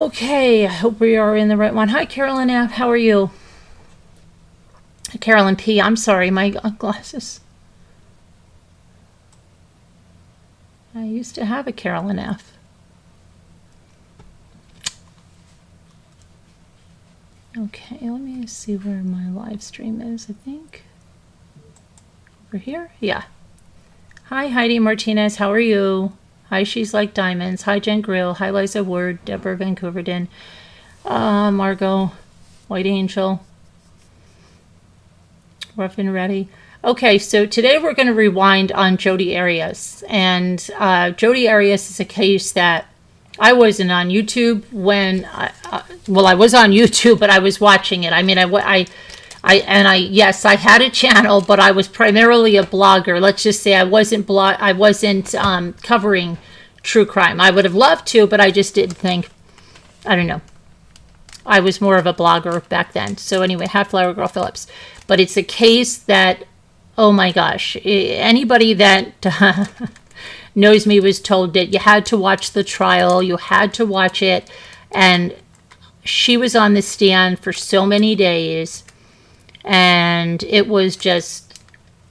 Okay, I hope we are in the right one. Hi, Carolyn F. How are you? Carolyn P. I'm sorry, my glasses. I used to have a Carolyn F. Okay, let me see where my live stream is, I think. Over here? Yeah. Hi, Heidi Martinez. How are you? Hi, She's Like Diamonds. Hi, Jen Grill. Hi, Liza Word. Deborah Vancouverden. Margot. White Angel. Rough and Ready. Okay, so today we're going to rewind on Jodi Arias. And Jodi Arias is a case that I wasn't on YouTube when, I was on YouTube, but I was watching it. I mean, yes, I had a channel, but I was primarily a blogger. Let's just say I wasn't covering true crime. I would have loved to, but I just didn't think, I don't know. I was more of a blogger back then. So anyway, Half Flower Girl Phillips. But it's a case that, oh my gosh, anybody that knows me was told that you had to watch the trial, you had to watch it. And she was on the stand for so many days. And it was just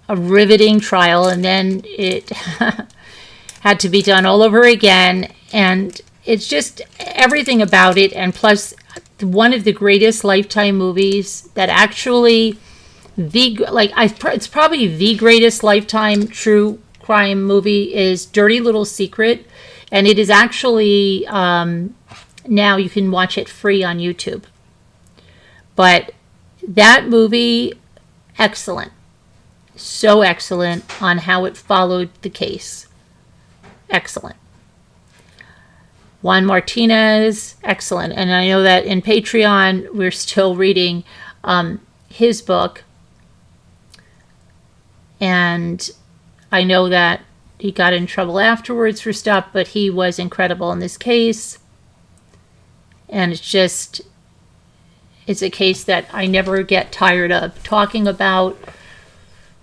a riveting trial. And then it had to be done all over again. And it's just everything about it. And plus, one of the greatest Lifetime movies that actually it's probably the greatest Lifetime true crime movie is Dirty Little Secret, and it is actually now you can watch it free on YouTube. But that movie, excellent, so excellent on how it followed the case, excellent. Juan Martinez, excellent. And I know that in Patreon, we're still reading his book. And I know that he got in trouble afterwards for stuff, but he was incredible in this case. And it's a case that I never get tired of talking about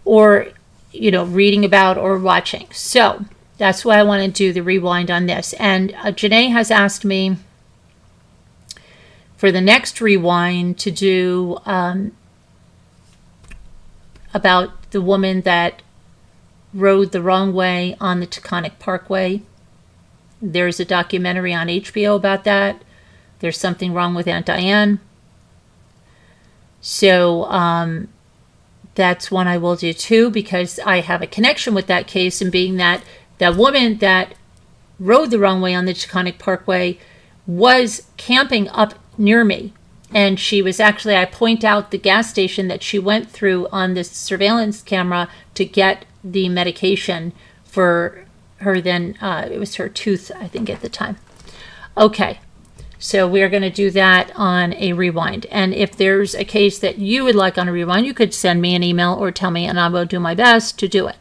or, reading about or watching. So that's why I want to do the rewind on this. And Janae has asked me for the next rewind to do about the woman that rode the wrong way on the Taconic Parkway. There's a documentary on HBO about that. There's Something Wrong with Aunt Diane. So that's one I will do too, because I have a connection with that case, and being that that woman that rode the wrong way on the Taconic Parkway was camping up near me. And she was actually, I point out the gas station that she went through on this surveillance camera to get the medication for her then. It was her tooth, I think, at the time. Okay, so we're going to do that on a rewind. And if there's a case that you would like on a rewind, you could send me an email or tell me, and I will do my best to do it.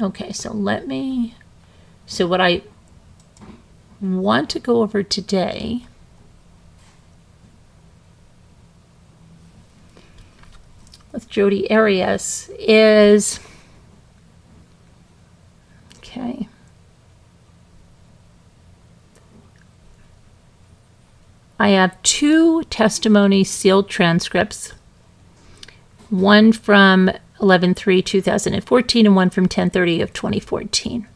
Okay, so what I want to go over today with Jodi Arias is, okay, I have two testimony sealed transcripts, one from 11/3/2014 and one from 10/30 of 2014.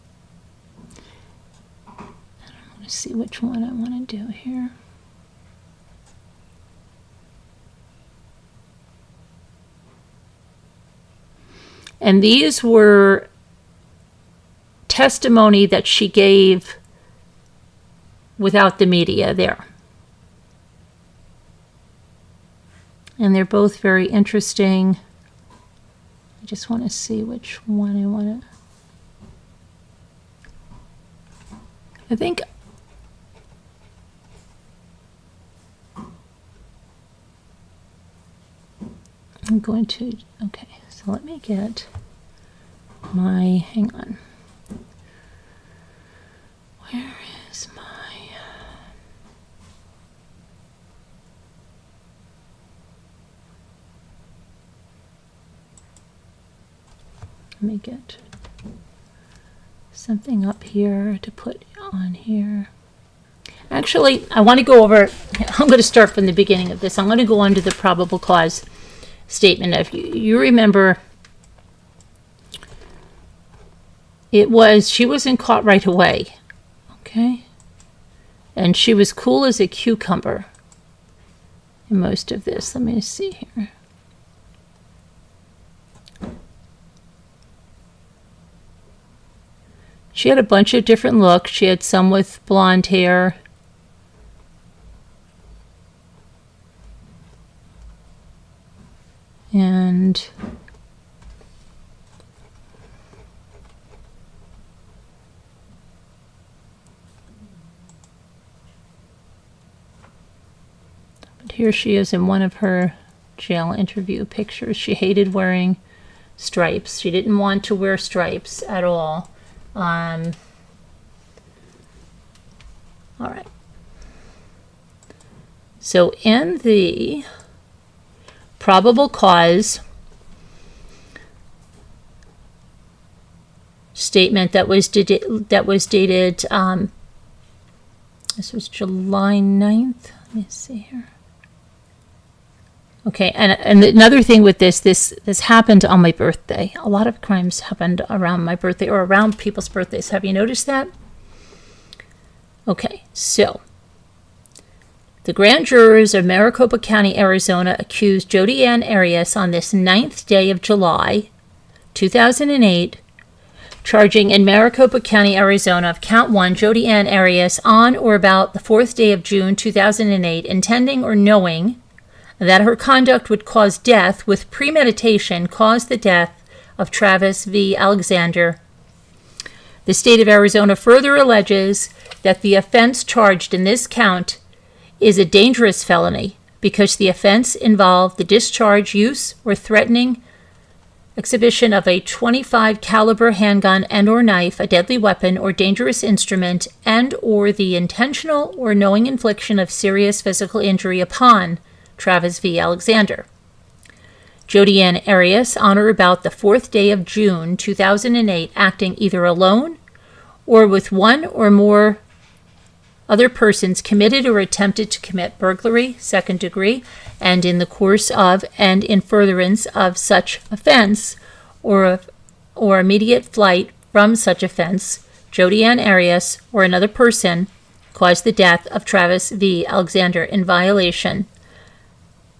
I want to see which one I want to do here. And these were testimony that she gave without the media there. And they're both very interesting. I just want to see which one I want to. I think I'm going to, okay, so let me get my, hang on. Where is my, Let me get something up here to put on here. Actually, I want to go over, I'm going to start from the beginning of this. I'm going to go on to the probable cause statement. If you remember, she wasn't caught right away, okay? And she was cool as a cucumber in most of this. Let me see here. She had a bunch of different looks. She had some with blonde hair. And but here she is in one of her jail interview pictures. She hated wearing stripes. She didn't want to wear stripes at all. All right. So in the probable cause statement that was dated, this was July 9th. Let me see here. Okay, and another thing with this happened on my birthday. A lot of crimes happened around my birthday or around people's birthdays. Have you noticed that? Okay, so the grand jurors of Maricopa County, Arizona, accused Jodi Arias on this 9th day of July, 2008, charging in Maricopa County, Arizona, of count 1, Jodi Arias, on or about the 4th day of June, 2008, intending or knowing that her conduct would cause death with premeditation, caused the death of Travis V. Alexander. The state of Arizona further alleges that the offense charged in this count is a dangerous felony because the offense involved the discharge, use, or threatening exhibition of a .25 caliber handgun and or knife, a deadly weapon or dangerous instrument, and or the intentional or knowing infliction of serious physical injury upon Travis V. Alexander. Jodi Arias, on or about the 4th day of June 2008, acting either alone or with one or more other persons, committed or attempted to commit burglary, second degree, and in the course of and in furtherance of such offense or immediate flight from such offense, Jodi Arias or another person caused the death of Travis V. Alexander in violation.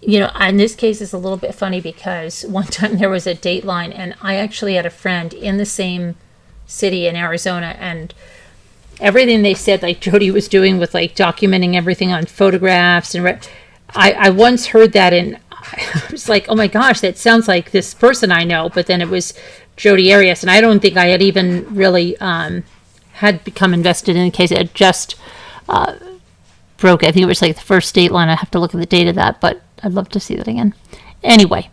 You know, in this case, it's a little bit funny because one time there was a Dateline, and I actually had a friend in the same city in Arizona, and everything they said, like Jodi was doing with like documenting everything on photographs, and I once heard that, and I was like, oh my gosh, that sounds like this person I know. But then it was Jodi Arias, and I don't think I had even really had become invested in the case. It had just broke. I think it was like the first Dateline. I have to look at the date of that, but I'd love to see that again. Anyway,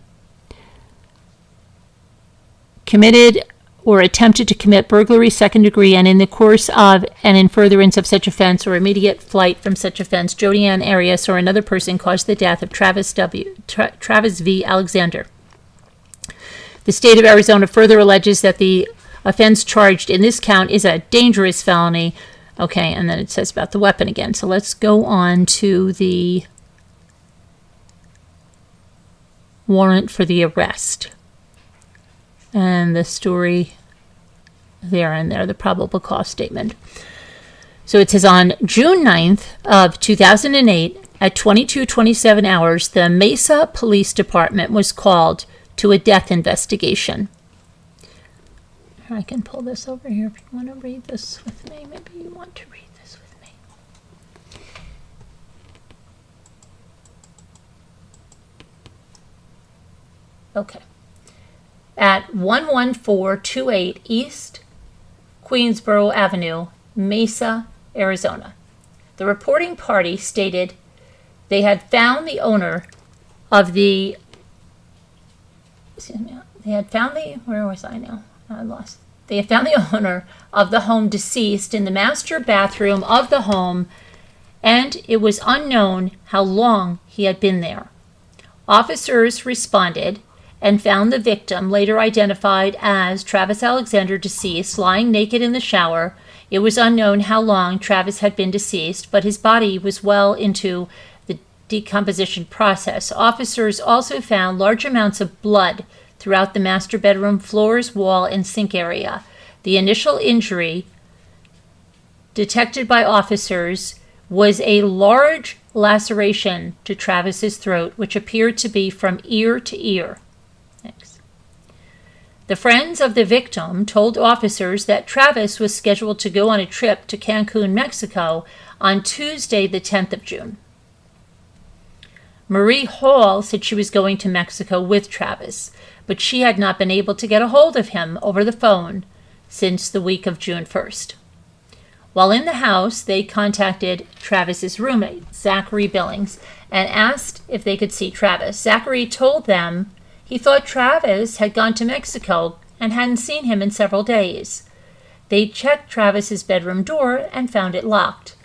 committed or attempted to commit burglary, second degree, and in the course of and in furtherance of such offense or immediate flight from such offense, Jodi Arias or another person caused the death of Travis V. Alexander. The state of Arizona further alleges that the offense charged in this count is a dangerous felony. Okay, and then it says about the weapon again. So let's go on to the warrant for the arrest. And the story there and there, the probable cause statement. So it says on June 9th of 2008 at 22:27 hours, the Mesa Police Department was called to a death investigation. I can pull this over here if you want to read this with me. Maybe you want to read this with me. Okay. At 11428 East Queensboro Avenue, Mesa, Arizona. The reporting party stated they had found the owner of the, They had found the owner of the home deceased in the master bathroom of the home, and it was unknown how long he had been there. Officers responded and found the victim, later identified as Travis Alexander, deceased, lying naked in the shower. It was unknown how long Travis had been deceased, but his body was well into the decomposition process. Officers also found large amounts of blood throughout the master bedroom floors, wall, and sink area. The initial injury detected by officers was a large laceration to Travis's throat, which appeared to be from ear to ear. Thanks. The friends of the victim told officers that Travis was scheduled to go on a trip to Cancun, Mexico on Tuesday, the 10th of June. Marie Hall said she was going to Mexico with Travis, but she had not been able to get a hold of him over the phone since the week of June 1st. While in the house, they contacted Travis's roommate, Zachary Billings, and asked if they could see Travis. Zachary told them he thought Travis had gone to Mexico and hadn't seen him in several days. They checked Travis's bedroom door and found it locked.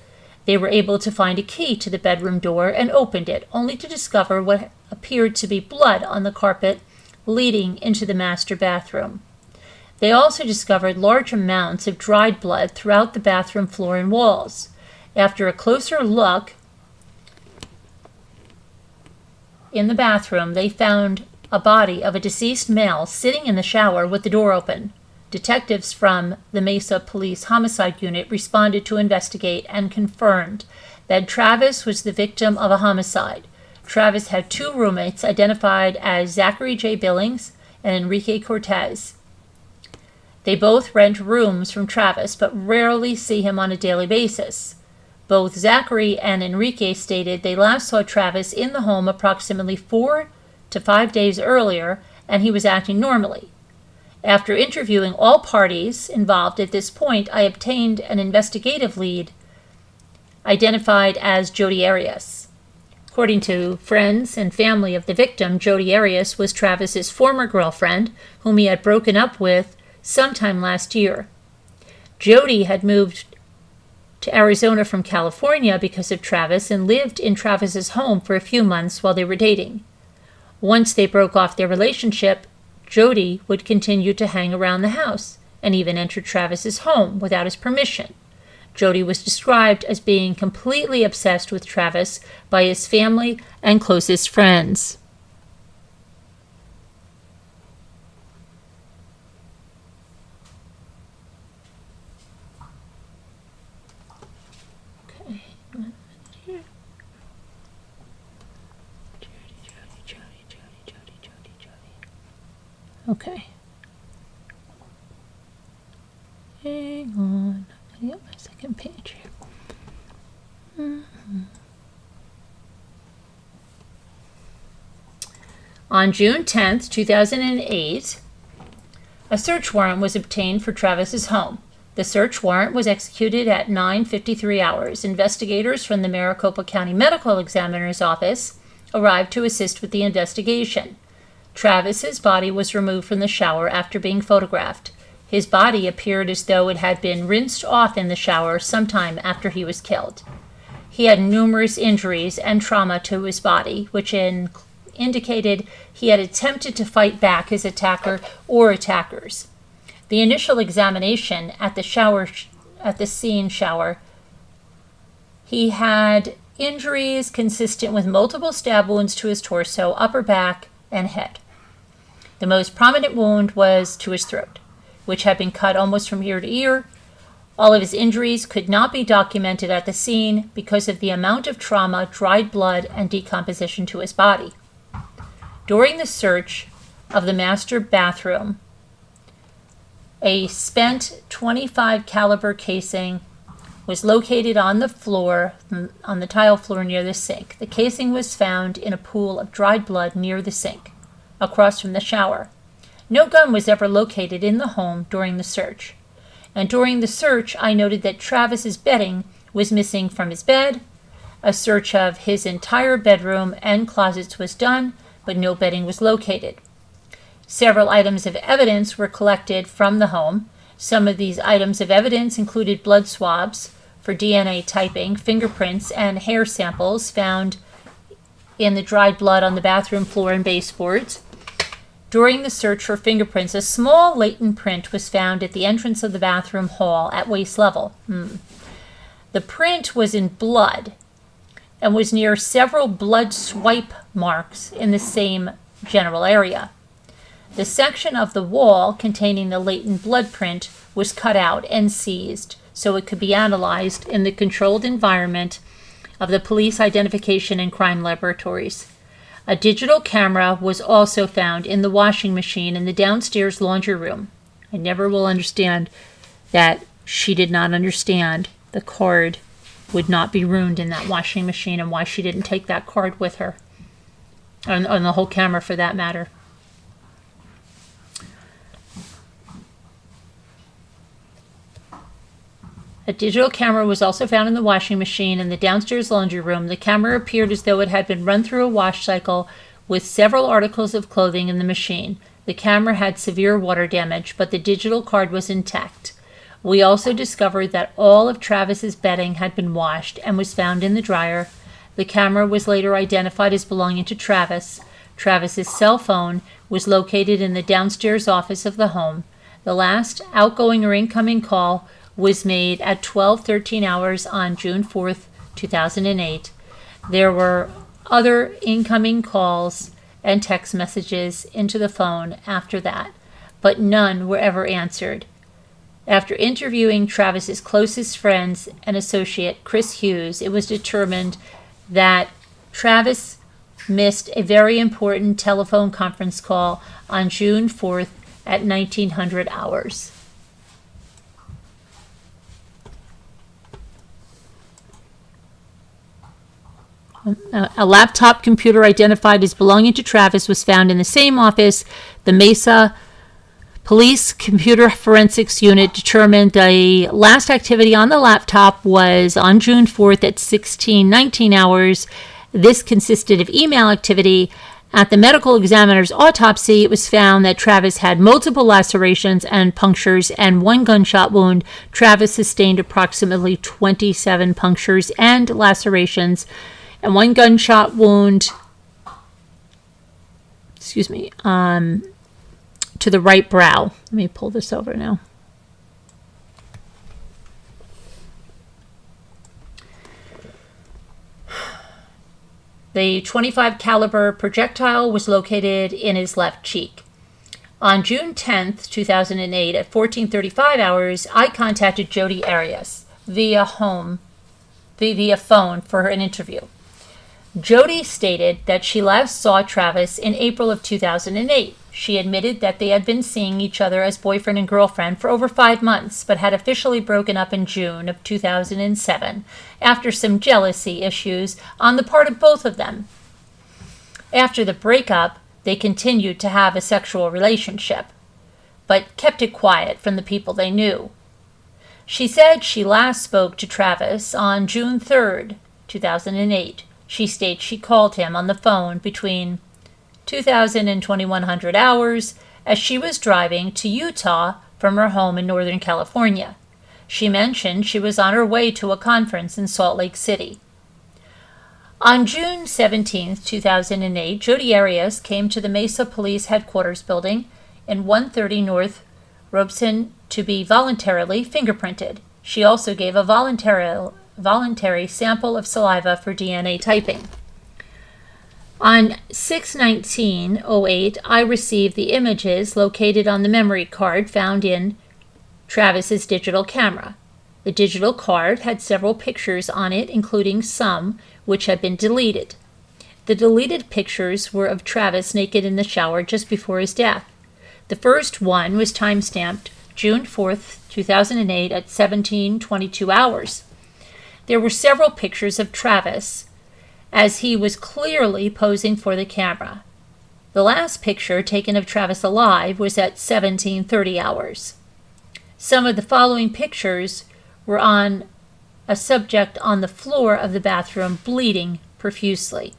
They were able to find a key to the bedroom door and opened it, only to discover what appeared to be blood on the carpet leading into the master bathroom. They also discovered large amounts of dried blood throughout the bathroom floor and walls. After a closer look in the bathroom, they found a body of a deceased male sitting in the shower with the door open. Detectives from the Mesa Police Homicide Unit responded to investigate and confirmed that Travis was the victim of a homicide. Travis had two roommates identified as Zachary J. Billings and Enrique Cortez. They both rent rooms from Travis, but rarely see him on a daily basis. Both Zachary and Enrique stated they last saw Travis in the home approximately 4 to 5 days earlier, and he was acting normally. After interviewing all parties involved at this point, I obtained an investigative lead identified as Jodi Arias. According to friends and family of the victim, Jodi Arias was Travis's former girlfriend, whom he had broken up with sometime last year. Jodi had moved to Arizona from California because of Travis and lived in Travis's home for a few months while they were dating. Once they broke off their relationship, Jodi would continue to hang around the house and even enter Travis's home without his permission. Jodi was described as being completely obsessed with Travis by his family and closest friends. Okay. Hang on. I got my second page here. On June 10th, 2008, a search warrant was obtained for Travis's home. The search warrant was executed at 9:53 hours. Investigators from the Maricopa County Medical Examiner's Office arrived to assist with the investigation. Travis's body was removed from the shower after being photographed. His body appeared as though it had been rinsed off in the shower sometime after he was killed. He had numerous injuries and trauma to his body, which indicated he had attempted to fight back his attacker or attackers. The initial examination at the scene shower, he had injuries consistent with multiple stab wounds to his torso, upper back, and head. The most prominent wound was to his throat, which had been cut almost from ear to ear. All of his injuries could not be documented at the scene because of the amount of trauma, dried blood, and decomposition to his body. During the search of the master bathroom, a spent .25 caliber casing was located on the floor, on the tile floor near the sink. The casing was found in a pool of dried blood near the sink, across from the shower. No gun was ever located in the home during the search. And during the search, I noted that Travis's bedding was missing from his bed. A search of his entire bedroom and closets was done, but no bedding was located. Several items of evidence were collected from the home. Some of these items of evidence included blood swabs for DNA typing, fingerprints, and hair samples found in the dried blood on the bathroom floor and baseboards. During the search for fingerprints, a small latent print was found at the entrance of the bathroom hall at waist level. The print was in blood and was near several blood swipe marks in the same general area. The section of the wall containing the latent blood print was cut out and seized so it could be analyzed in the controlled environment of the police identification and crime laboratories. A digital camera was also found in the washing machine in the downstairs laundry room. I never will understand that she did not understand the card would not be ruined in that washing machine and why she didn't take that card with her, on the whole camera for that matter. A digital camera was also found in the washing machine in the downstairs laundry room. The camera appeared as though it had been run through a wash cycle with several articles of clothing in the machine. The camera had severe water damage, but the digital card was intact. We also discovered that all of Travis's bedding had been washed and was found in the dryer. The camera was later identified as belonging to Travis. Travis's cell phone was located in the downstairs office of the home. The last outgoing or incoming call was made at 12:13 hours on June 4th, 2008. There were other incoming calls and text messages into the phone after that, but none were ever answered. After interviewing Travis's closest friends and associate, Chris Hughes, it was determined that Travis missed a very important telephone conference call on June 4th at 1900 hours. A laptop computer identified as belonging to Travis was found in the same office. The Mesa Police Computer Forensics Unit determined the last activity on the laptop was on June 4th at 16:19 hours. This consisted of email activity. At the medical examiner's autopsy, it was found that Travis had multiple lacerations and punctures and one gunshot wound. Travis sustained approximately 27 punctures and lacerations and one gunshot wound, to the right brow. Let me pull this over now. The .25 caliber projectile was located in his left cheek. On June 10th, 2008, at 14:35 hours, I contacted Jodi Arias via phone for an interview. Jodi stated that she last saw Travis in April of 2008. She admitted that they had been seeing each other as boyfriend and girlfriend for over 5 months, but had officially broken up in June of 2007 after some jealousy issues on the part of both of them. After the breakup, they continued to have a sexual relationship, but kept it quiet from the people they knew. She said she last spoke to Travis on June 3rd, 2008. She states she called him on the phone between 2000 and 2100 hours as she was driving to Utah from her home in Northern California. She mentioned she was on her way to a conference in Salt Lake City. On June 17, 2008, Jodi Arias came to the Mesa Police Headquarters building in 130 North Robeson to be voluntarily fingerprinted. She also gave a voluntary sample of saliva for DNA typing. On 6/19/08, I received the images located on the memory card found in Travis's digital camera. The digital card had several pictures on it, including some which had been deleted. The deleted pictures were of Travis naked in the shower just before his death. The first one was time-stamped June 4th, 2008 at 17:22 hours. There were several pictures of Travis as he was clearly posing for the camera. The last picture taken of Travis alive was at 17:30 hours. Some of the following pictures were on a subject on the floor of the bathroom bleeding profusely.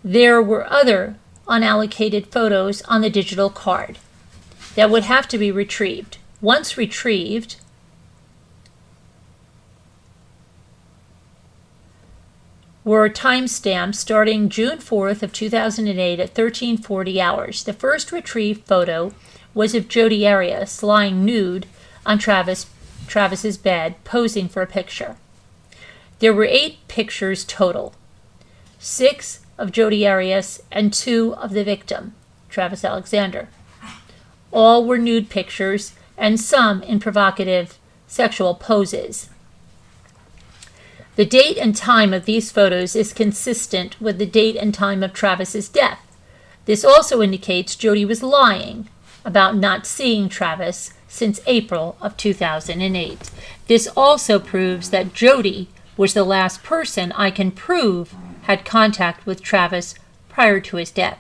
There were other unallocated photos on the digital card that would have to be retrieved. Once retrieved, were timestamped starting June 4th of 2008 at 13:40 hours. The first retrieved photo was of Jodi Arias lying nude on Travis's bed, posing for a picture. There were 8 pictures total, 6 of Jodi Arias and 2 of the victim, Travis Alexander. All were nude pictures and some in provocative sexual poses. The date and time of these photos is consistent with the date and time of Travis's death. This also indicates Jodi was lying about not seeing Travis since April of 2008. This also proves that Jodi was the last person I can prove had contact with Travis prior to his death.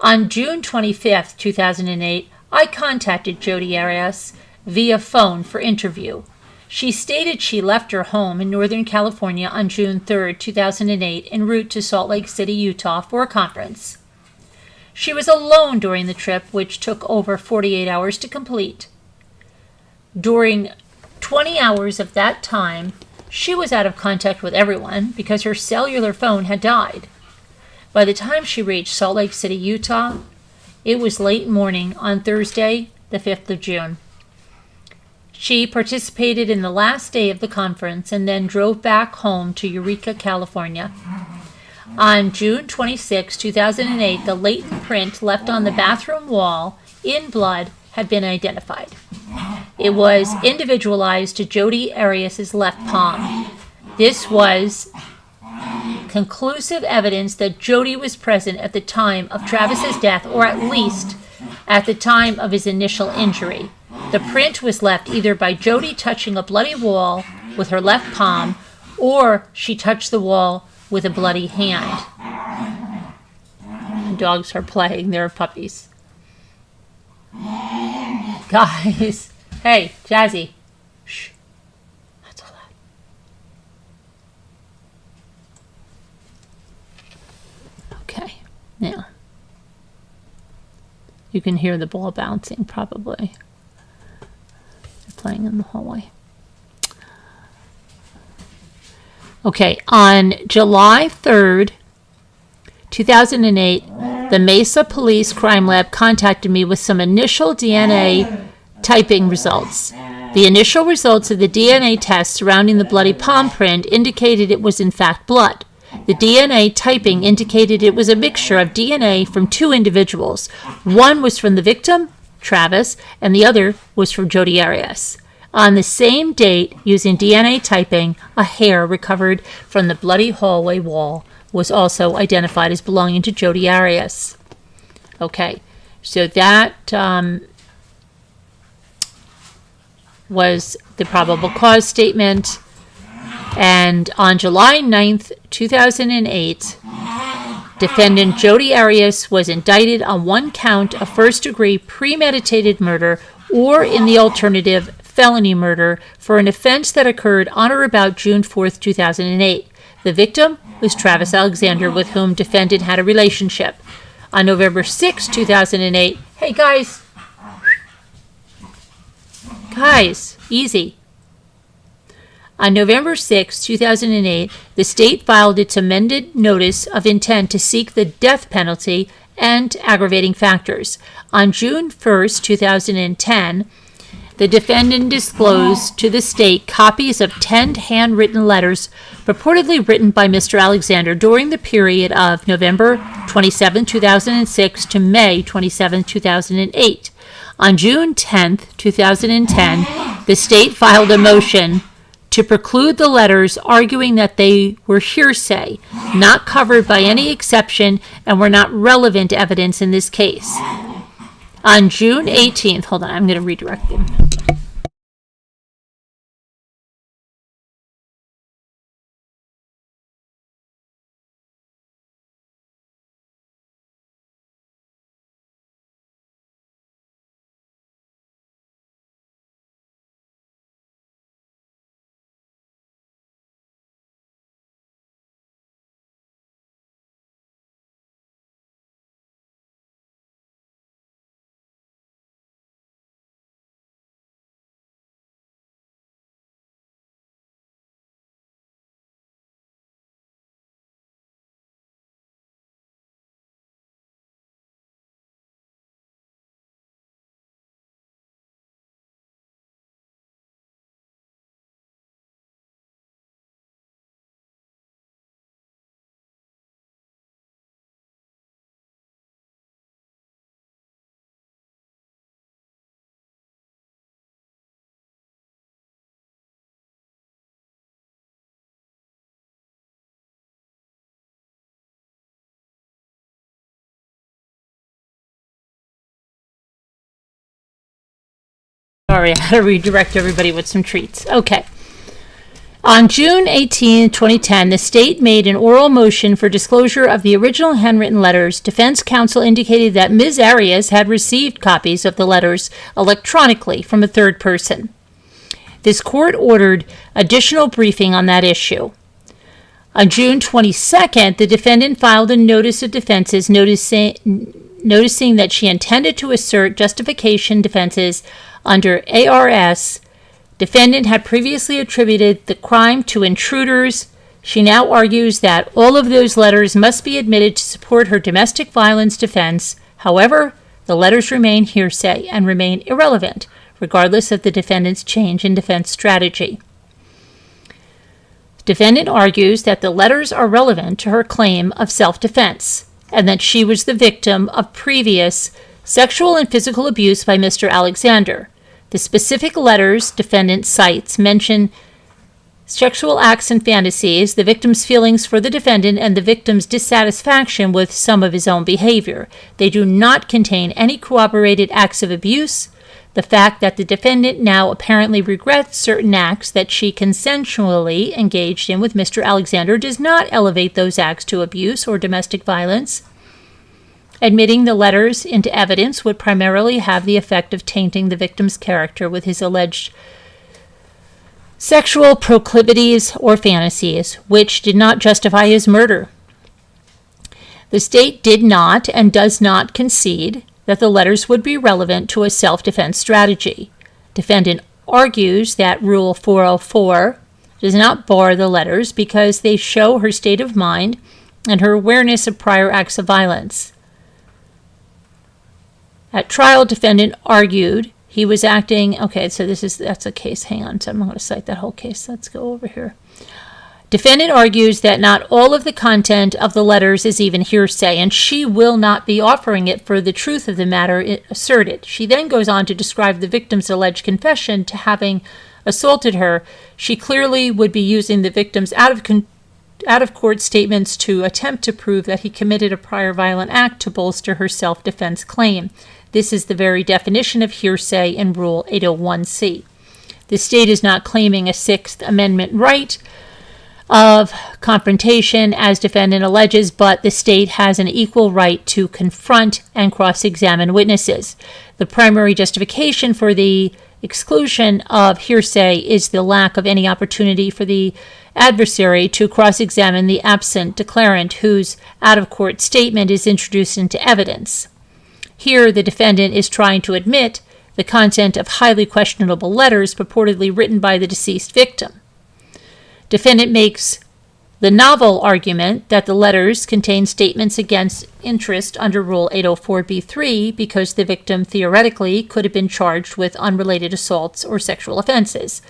On June 25th, 2008, I contacted Jodi Arias via phone for interview. She stated she left her home in Northern California on June 3rd, 2008, en route to Salt Lake City, Utah for a conference. She was alone during the trip, which took over 48 hours to complete. During 20 hours of that time, she was out of contact with everyone because her cellular phone had died. By the time she reached Salt Lake City, Utah, it was late morning on Thursday, the 5th of June. She participated in the last day of the conference and then drove back home to Eureka, California. On June 26, 2008, the latent print left on the bathroom wall in blood had been identified. It was individualized to Jodi Arias' left palm. This was conclusive evidence that Jodi was present at the time of Travis's death, or at least at the time of his initial injury. The print was left either by Jodi touching a bloody wall with her left palm, or she touched the wall with a bloody hand. The dogs are playing. They're puppies. Guys. Hey, Jazzy. Shh. Not so loud. Okay. Now. You can hear the ball bouncing, probably. They're playing in the hallway. Okay, on July 3rd, 2008, the Mesa Police Crime Lab contacted me with some initial DNA typing results. The initial results of the DNA test surrounding the bloody palm print indicated it was in fact blood. The DNA typing indicated it was a mixture of DNA from 2 individuals. One was from the victim, Travis, and the other was from Jodi Arias. On the same date, using DNA typing, a hair recovered from the bloody hallway wall was also identified as belonging to Jodi Arias. Okay, so that was the probable cause statement. And on July 9th, 2008, defendant Jodi Arias was indicted on 1 count of first-degree premeditated murder, or in the alternative, felony murder, for an offense that occurred on or about June 4th, 2008. The victim was Travis Alexander, with whom defendant had a relationship. On November 6, 2008, hey guys, easy. On November 6, 2008, the state filed its amended notice of intent to seek the death penalty and aggravating factors. On June 1, 2010, the defendant disclosed to the state copies of 10 handwritten letters purportedly written by Mr. Alexander during the period of November 27, 2006 to May 27, 2008. On June 10, 2010, the state filed a motion to preclude the letters, arguing that they were hearsay, not covered by any exception, and were not relevant evidence in this case. On June 18th, hold on, I'm going to redirect them. Sorry, I had to redirect everybody with some treats. Okay. On June 18, 2010, the state made an oral motion for disclosure of the original handwritten letters. Defense counsel indicated that Ms. Arias had received copies of the letters electronically from a third person. This court ordered additional briefing on that issue. On June 22nd, the defendant filed a notice of defenses noticing that she intended to assert justification defenses under ARS. Defendant had previously attributed the crime to intruders. She now argues that all of those letters must be admitted to support her domestic violence defense. However, the letters remain hearsay and remain irrelevant, regardless of the defendant's change in defense strategy. Defendant argues that the letters are relevant to her claim of self-defense and that she was the victim of previous sexual and physical abuse by Mr. Alexander. The specific letters defendant cites mention sexual acts and fantasies, the victim's feelings for the defendant, and the victim's dissatisfaction with some of his own behavior. They do not contain any corroborated acts of abuse. The fact that the defendant now apparently regrets certain acts that she consensually engaged in with Mr. Alexander does not elevate those acts to abuse or domestic violence. Admitting the letters into evidence would primarily have the effect of tainting the victim's character with his alleged sexual proclivities or fantasies, which did not justify his murder. The state did not and does not concede that the letters would be relevant to a self-defense strategy. Defendant argues that Rule 404 does not bar the letters because they show her state of mind and her awareness of prior acts of violence. At trial, defendant argued he was acting... Okay, so that's a case. Hang on, so I'm not going to cite that whole case. Let's go over here. Defendant argues that not all of the content of the letters is even hearsay, and she will not be offering it for the truth of the matter asserted. She then goes on to describe the victim's alleged confession to having assaulted her. She clearly would be using the victim's out-of-court statements to attempt to prove that he committed a prior violent act to bolster her self-defense claim. This is the very definition of hearsay in Rule 801C. The state is not claiming a Sixth Amendment right of confrontation, as defendant alleges, but the state has an equal right to confront and cross-examine witnesses. The primary justification for the exclusion of hearsay is the lack of any opportunity for the adversary to cross-examine the absent declarant whose out-of-court statement is introduced into evidence. Here, the defendant is trying to admit the content of highly questionable letters purportedly written by the deceased victim. Defendant makes the novel argument that the letters contain statements against interest under Rule 804b3 because the victim theoretically could have been charged with unrelated assaults or sexual offenses.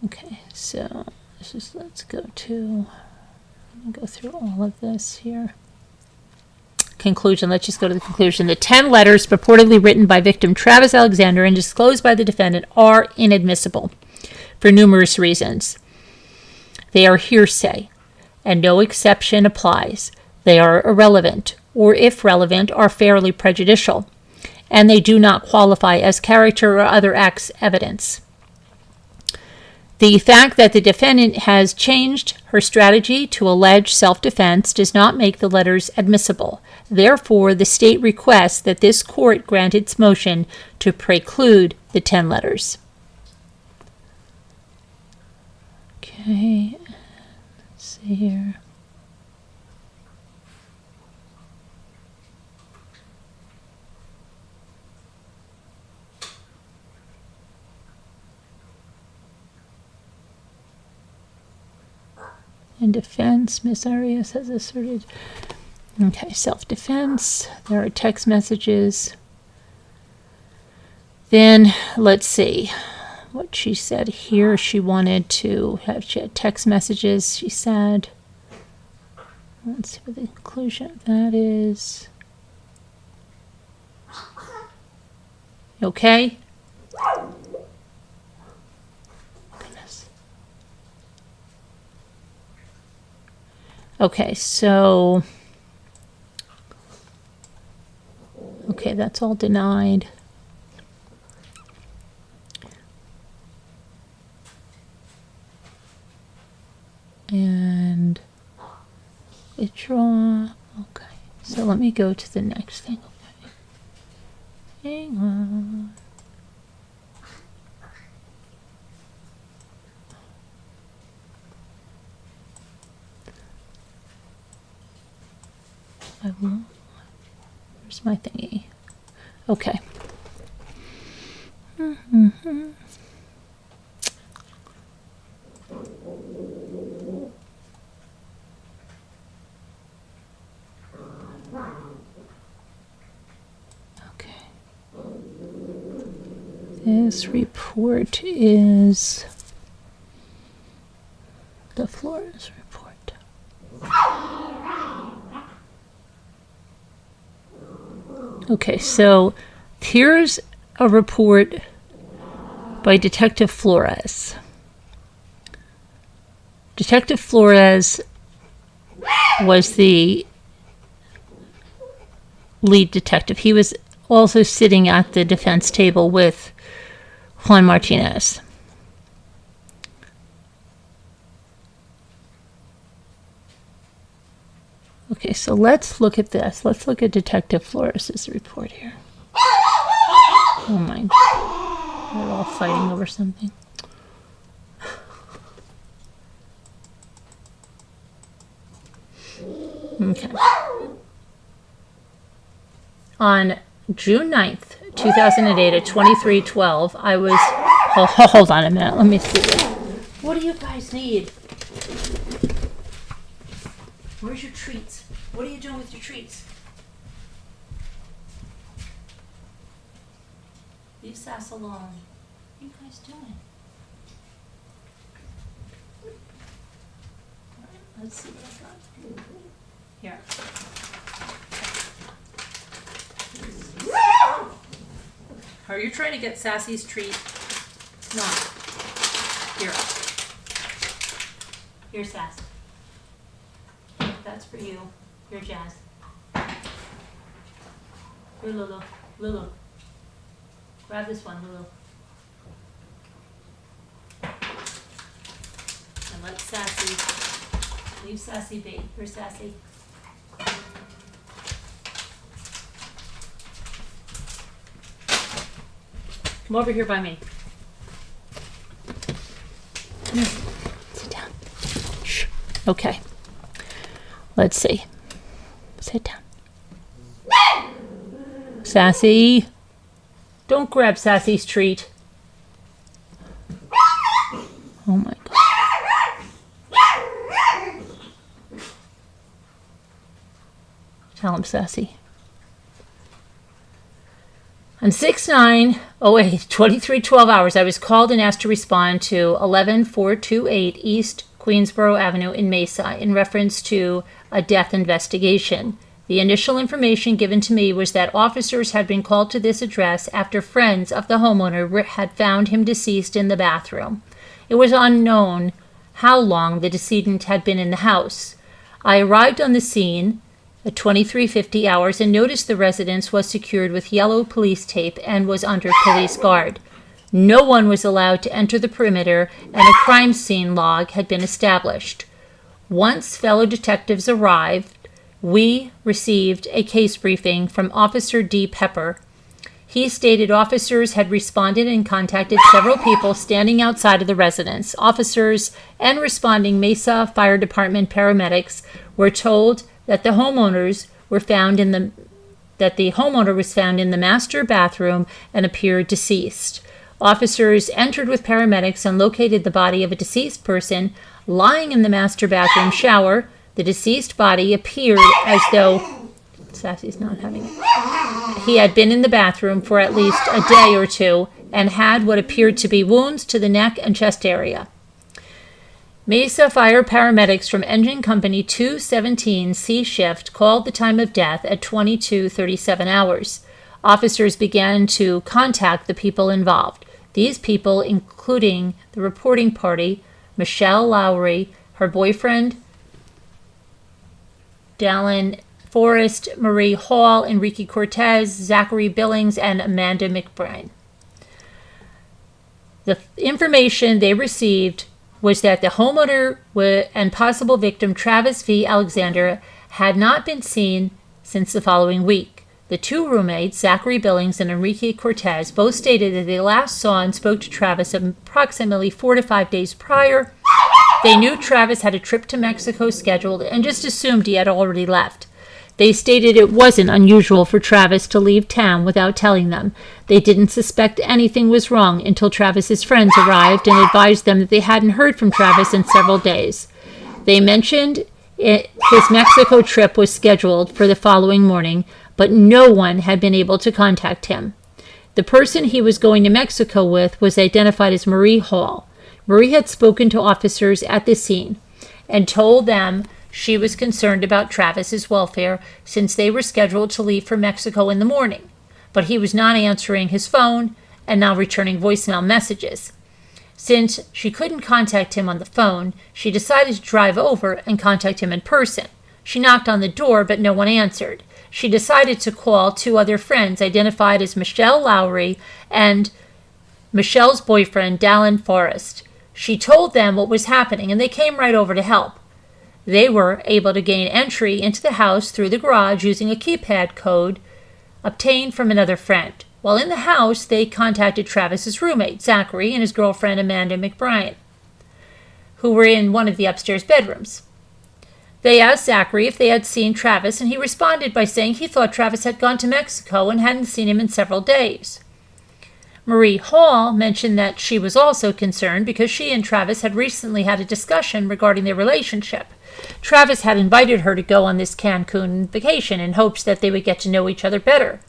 Okay, so let's go through all of this here. Conclusion. Let's just go to the conclusion. The 10 letters purportedly written by victim Travis Alexander and disclosed by the defendant are inadmissible for numerous reasons. They are hearsay, and no exception applies. They are irrelevant, or if relevant, are fairly prejudicial, and they do not qualify as character or other acts evidence. The fact that the defendant has changed her strategy to allege self-defense does not make the letters admissible. Therefore, the state requests that this court grant its motion to preclude the 10 letters. Okay, let's see here. In defense, Ms. Arias has asserted, okay, self-defense. There are text messages. Then, let's see what she said here. She wanted to have, she had text messages, she said. Let's see what the conclusion of that is. Okay? Okay, so, okay, that's all denied. And withdraw. Okay, so let me go to the next thing. Okay. Hang on. Where's my thingy? Okay. Okay. This report is the Flores report. Okay, so here's a report by Detective Flores. Detective Flores was the lead detective. He was also sitting at the defense table with Juan Martinez. Okay, so let's look at this. Let's look at Detective Flores' report here. Oh my God. They're all fighting over something. Okay. On June 9th, 2008 at 23:12, I was... Oh, hold on a minute. Let me see this. What do you guys need? Where's your treats? What are you doing with your treats? Leave Sass alone. What are you guys doing? Alright, let's see what I've got. Here. Are you trying to get Sassy's treat? No. Here. Here, Sass. That's for you. Here, Jazz. Here, Lulu. Lulu. Grab this one, Lulu. And let Sassy. Leave Sassy be. Here's Sassy. Come over here by me. Come here. Sit down. Shh. Okay. Let's see. Sit down. Sassy. Don't grab Sassy's treat. Oh my God. Tell him, Sassy. On 6/9/08, 23:12 hours, I was called and asked to respond to 11428 East Queensboro Avenue in Mesa in reference to a death investigation. The initial information given to me was that officers had been called to this address after friends of the homeowner had found him deceased in the bathroom. It was unknown how long the decedent had been in the house. I arrived on the scene at 23:50 hours and noticed the residence was secured with yellow police tape and was under police guard. No one was allowed to enter the perimeter, and a crime scene log had been established. Once fellow detectives arrived, we received a case briefing from Officer D. Pepper. He stated officers had responded and contacted several people standing outside of the residence. Officers and responding Mesa Fire Department paramedics were told that the homeowner was found in the master bathroom and appeared deceased. Officers entered with paramedics and located the body of a deceased person lying in the master bathroom shower. The deceased body appeared as though Sassy's not having it. He had been in the bathroom for at least a day or two and had what appeared to be wounds to the neck and chest area. Mesa Fire paramedics from Engine Company 217 C shift called the time of death at 22:37 hours. Officers began to contact the people involved. These people, including the reporting party, Michelle Lowry, her boyfriend, Dallin Forrest, Marie Hall, Enrique Cortez, Zachary Billings, and Amanda McBride. The information they received was that the homeowner and possible victim, Travis V. Alexander, had not been seen since the following week. The two roommates, Zachary Billings and Enrique Cortez, both stated that they last saw and spoke to Travis approximately 4 to 5 days prior. They knew Travis had a trip to Mexico scheduled and just assumed he had already left. They stated it wasn't unusual for Travis to leave town without telling them. They didn't suspect anything was wrong until Travis's friends arrived and advised them that they hadn't heard from Travis in several days. They mentioned his Mexico trip was scheduled for the following morning, but no one had been able to contact him. The person he was going to Mexico with was identified as Marie Hall. Marie had spoken to officers at the scene and told them she was concerned about Travis's welfare since they were scheduled to leave for Mexico in the morning, but he was not answering his phone and now returning voicemail messages. Since she couldn't contact him on the phone, she decided to drive over and contact him in person. She knocked on the door, but no one answered. She decided to call two other friends identified as Michelle Lowry and Michelle's boyfriend, Dallin Forrest. She told them what was happening, and they came right over to help. They were able to gain entry into the house through the garage using a keypad code obtained from another friend. While in the house, they contacted Travis's roommate, Zachary, and his girlfriend, Amanda McBride, who were in one of the upstairs bedrooms. They asked Zachary if they had seen Travis, and he responded by saying he thought Travis had gone to Mexico and hadn't seen him in several days. Marie Hall mentioned that she was also concerned because she and Travis had recently had a discussion regarding their relationship. Travis had invited her to go on this Cancun vacation in hopes that they would get to know each other better.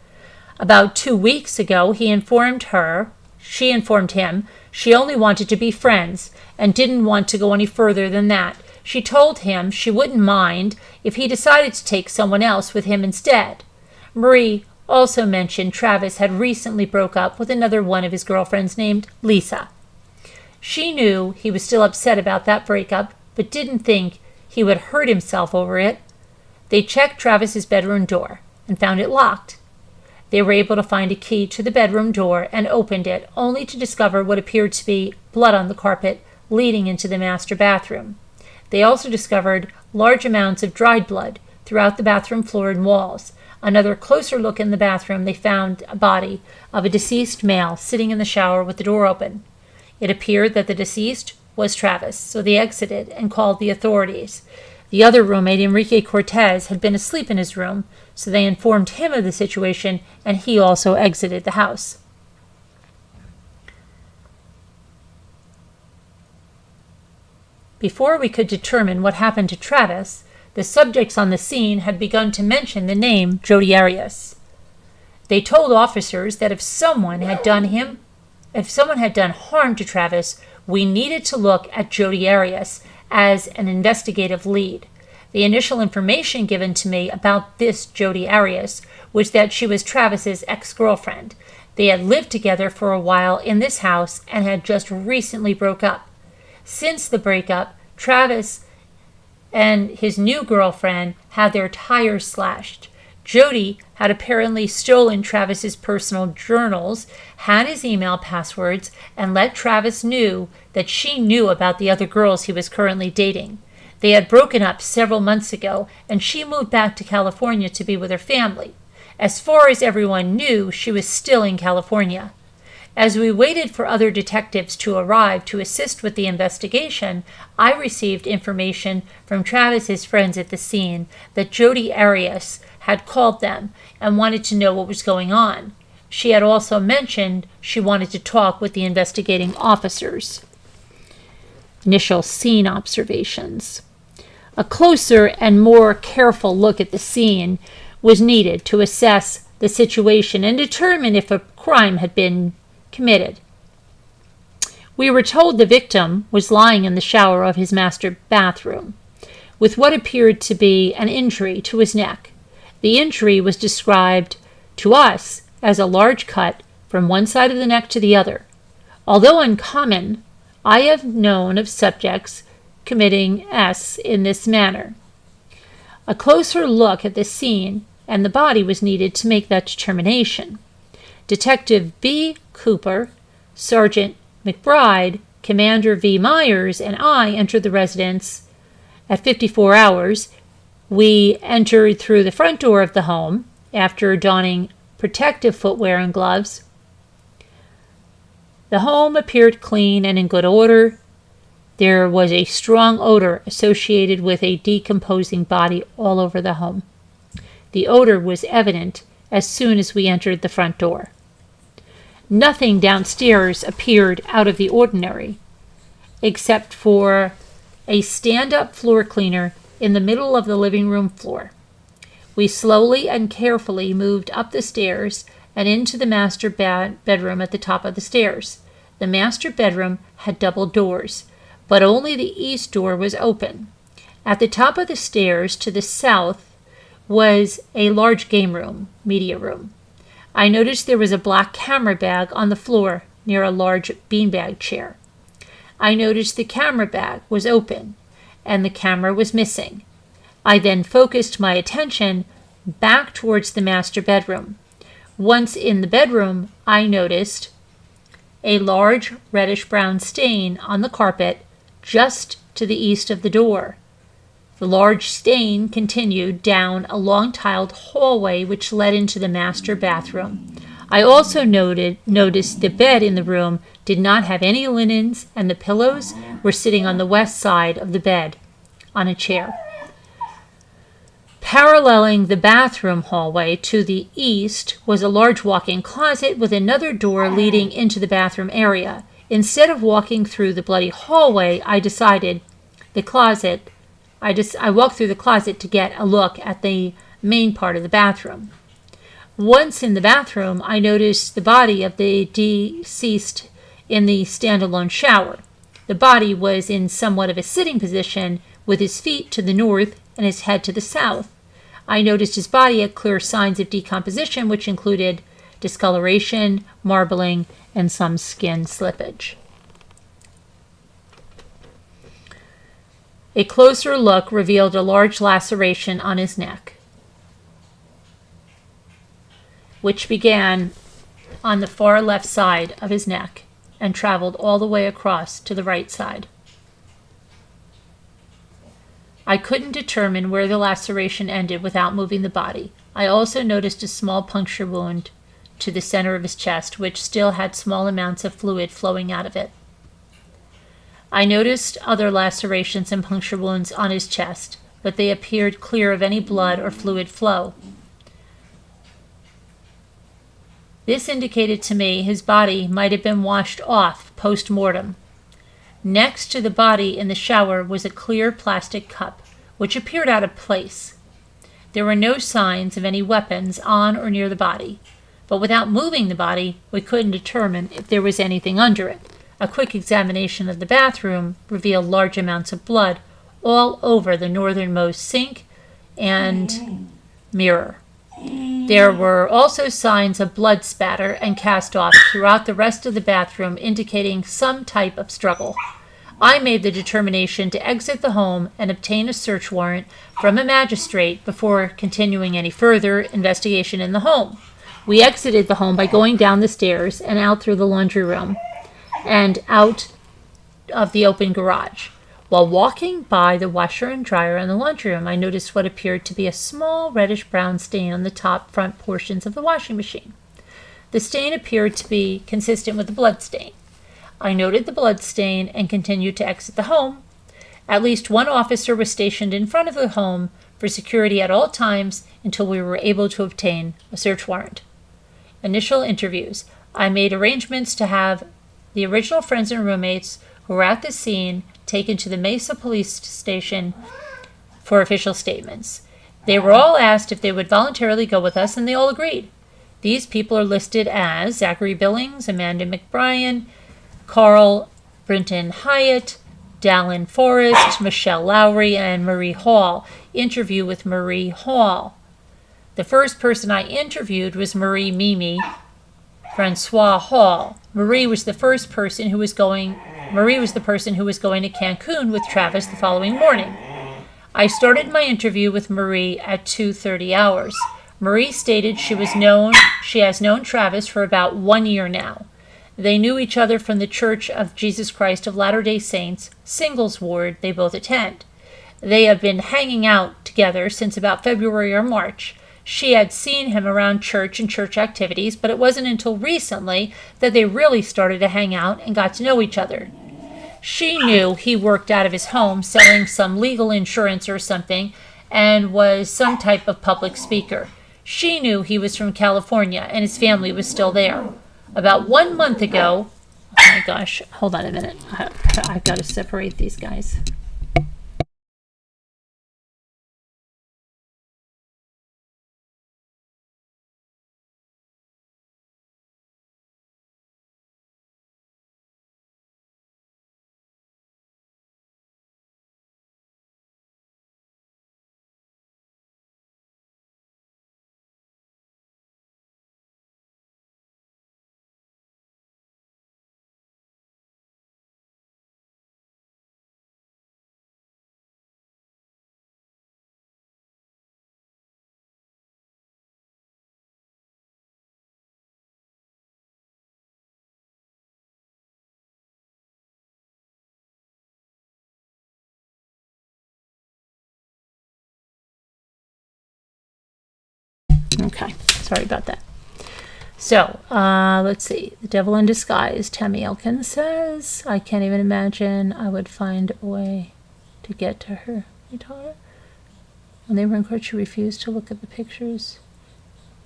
About 2 weeks ago, she informed him she only wanted to be friends and didn't want to go any further than that. She told him she wouldn't mind if he decided to take someone else with him instead. Marie also mentioned Travis had recently broke up with another one of his girlfriends named Lisa. She knew he was still upset about that breakup, but didn't think he would hurt himself over it. They checked Travis's bedroom door and found it locked. They were able to find a key to the bedroom door and opened it, only to discover what appeared to be blood on the carpet leading into the master bathroom. They also discovered large amounts of dried blood throughout the bathroom floor and walls. Another closer look in the bathroom, they found a body of a deceased male sitting in the shower with the door open. It appeared that the deceased was Travis, so they exited and called the authorities. The other roommate, Enrique Cortez, had been asleep in his room, so they informed him of the situation, and he also exited the house. Before we could determine what happened to Travis, the subjects on the scene had begun to mention the name Jodi Arias. They told officers that if someone had done harm to Travis, we needed to look at Jodi Arias as an investigative lead. The initial information given to me about this Jodi Arias was that she was Travis's ex-girlfriend. They had lived together for a while in this house and had just recently broke up. Since the breakup, Travis and his new girlfriend had their tires slashed. Jodi had apparently stolen Travis's personal journals, had his email passwords, and let Travis know that she knew about the other girls he was currently dating. They had broken up several months ago, and she moved back to California to be with her family. As far as everyone knew, she was still in California. As we waited for other detectives to arrive to assist with the investigation, I received information from Travis's friends at the scene that Jodi Arias had called them and wanted to know what was going on. She had also mentioned she wanted to talk with the investigating officers. Initial scene observations. A closer and more careful look at the scene was needed to assess the situation and determine if a crime had been committed. We were told the victim was lying in the shower of his master bathroom with what appeared to be an injury to his neck. The injury was described to us as a large cut from one side of the neck to the other. Although uncommon, I have known of subjects committing S in this manner. A closer look at the scene and the body was needed to make that determination. Detective B. Cooper, Sergeant McBride, Commander V. Myers, and I entered the residence at 54 hours. We entered through the front door of the home after donning protective footwear and gloves. The home appeared clean and in good order. There was a strong odor associated with a decomposing body all over the home. The odor was evident as soon as we entered the front door. Nothing downstairs appeared out of the ordinary, except for a stand-up floor cleaner in the middle of the living room floor. We slowly and carefully moved up the stairs and into the master bedroom at the top of the stairs. The master bedroom had double doors, but only the east door was open. At the top of the stairs to the south was a large game room, media room. I noticed there was a black camera bag on the floor near a large beanbag chair. I noticed the camera bag was open and the camera was missing. I then focused my attention back towards the master bedroom. Once in the bedroom, I noticed a large reddish-brown stain on the carpet just to the east of the door. The large stain continued down a long tiled hallway which led into the master bathroom. I also noticed the bed in the room did not have any linens, and the pillows were sitting on the west side of the bed on a chair. Paralleling the bathroom hallway to the east was a large walk-in closet with another door leading into the bathroom area. Instead of walking through the bloody hallway, I walked through the closet to get a look at the main part of the bathroom. Once in the bathroom, I noticed the body of the deceased in the standalone shower. The body was in somewhat of a sitting position with his feet to the north and his head to the south. I noticed his body had clear signs of decomposition, which included discoloration, marbling, and some skin slippage. A closer look revealed a large laceration on his neck, which began on the far left side of his neck and traveled all the way across to the right side. I couldn't determine where the laceration ended without moving the body. I also noticed a small puncture wound to the center of his chest, which still had small amounts of fluid flowing out of it. I noticed other lacerations and puncture wounds on his chest, but they appeared clear of any blood or fluid flow. This indicated to me his body might have been washed off post-mortem. Next to the body in the shower was a clear plastic cup, which appeared out of place. There were no signs of any weapons on or near the body, but without moving the body, we couldn't determine if there was anything under it. A quick examination of the bathroom revealed large amounts of blood all over the northernmost sink and mirror. There were also signs of blood spatter and cast-off throughout the rest of the bathroom, indicating some type of struggle. I made the determination to exit the home and obtain a search warrant from a magistrate before continuing any further investigation in the home. We exited the home by going down the stairs and out through the laundry room and out of the open garage. While walking by the washer and dryer in the laundry room, I noticed what appeared to be a small reddish-brown stain on the top front portions of the washing machine. The stain appeared to be consistent with the blood stain. I noted the blood stain and continued to exit the home. At least one officer was stationed in front of the home for security at all times until we were able to obtain a search warrant. Initial interviews. I made arrangements to have the original friends and roommates who were at the scene taken to the Mesa police station for official statements. They were all asked if they would voluntarily go with us, and they all agreed. These people are listed as Zachary Billings, Amanda McBrien, Carl Brinton Hyatt, Dallin Forrest, Michelle Lowry, and Marie Hall. Interview with Marie Hall. The first person I interviewed was Marie Mimi Francois Hall. Marie was the person who was going to Cancun with Travis the following morning. I started my interview with Marie at 2:30 hours. Marie stated she has known Travis for about 1 year now. They knew each other from the Church of Jesus Christ of Latter-day Saints singles ward they both attend. They have been hanging out together since about February or March. She had seen him around church and church activities, but it wasn't until recently that they really started to hang out and got to know each other. She knew he worked out of his home selling some legal insurance or something and was some type of public speaker. She knew he was from California and his family was still there. About 1 month ago, oh my gosh, hold on a minute. I've got to separate these guys. Okay, sorry about that. So, let's see. The Devil in Disguise, Tammy Elkins says, I can't even imagine I would find a way to get to her. You told her? When they were in court, she refused to look at the pictures.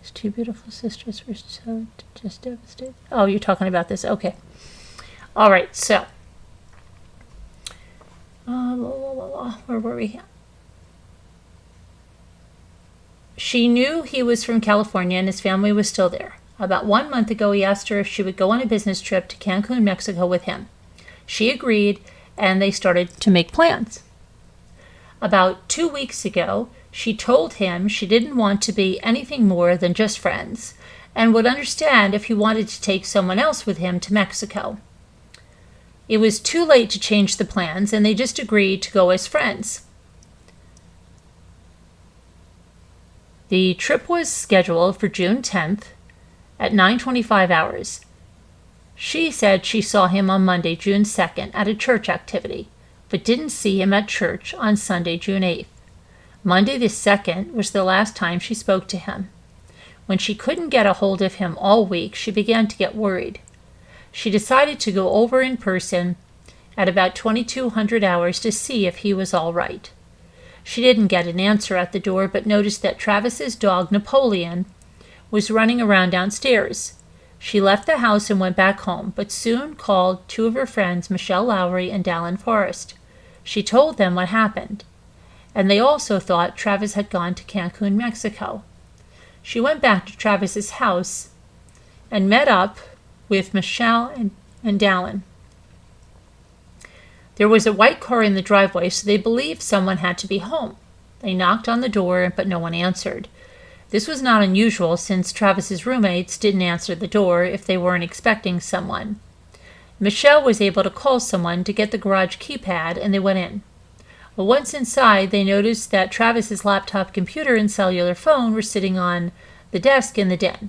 His two beautiful sisters were so just devastated. Oh, you're talking about this. Okay. All right, so. Where were we? She knew he was from California and his family was still there. About 1 month ago, he asked her if she would go on a business trip to Cancun, Mexico with him. She agreed, and they started to make plans. About 2 weeks ago, she told him she didn't want to be anything more than just friends and would understand if he wanted to take someone else with him to Mexico. It was too late to change the plans, and they just agreed to go as friends. The trip was scheduled for June 10th at 9:25 hours. She said she saw him on Monday, June 2nd at a church activity, but didn't see him at church on Sunday, June 8th. Monday the 2nd was the last time she spoke to him. When she couldn't get a hold of him all week, she began to get worried. She decided to go over in person at about 2200 hours to see if he was all right. She didn't get an answer at the door, but noticed that Travis's dog, Napoleon, was running around downstairs. She left the house and went back home, but soon called two of her friends, Michelle Lowry and Dallin Forrest. She told them what happened, and they also thought Travis had gone to Cancun, Mexico. She went back to Travis's house and met up with Michelle and Dallin. There was a white car in the driveway, so they believed someone had to be home. They knocked on the door, but no one answered. This was not unusual, since Travis's roommates didn't answer the door if they weren't expecting someone. Michelle was able to call someone to get the garage keypad, and they went in. But once inside, they noticed that Travis's laptop computer and cellular phone were sitting on the desk in the den.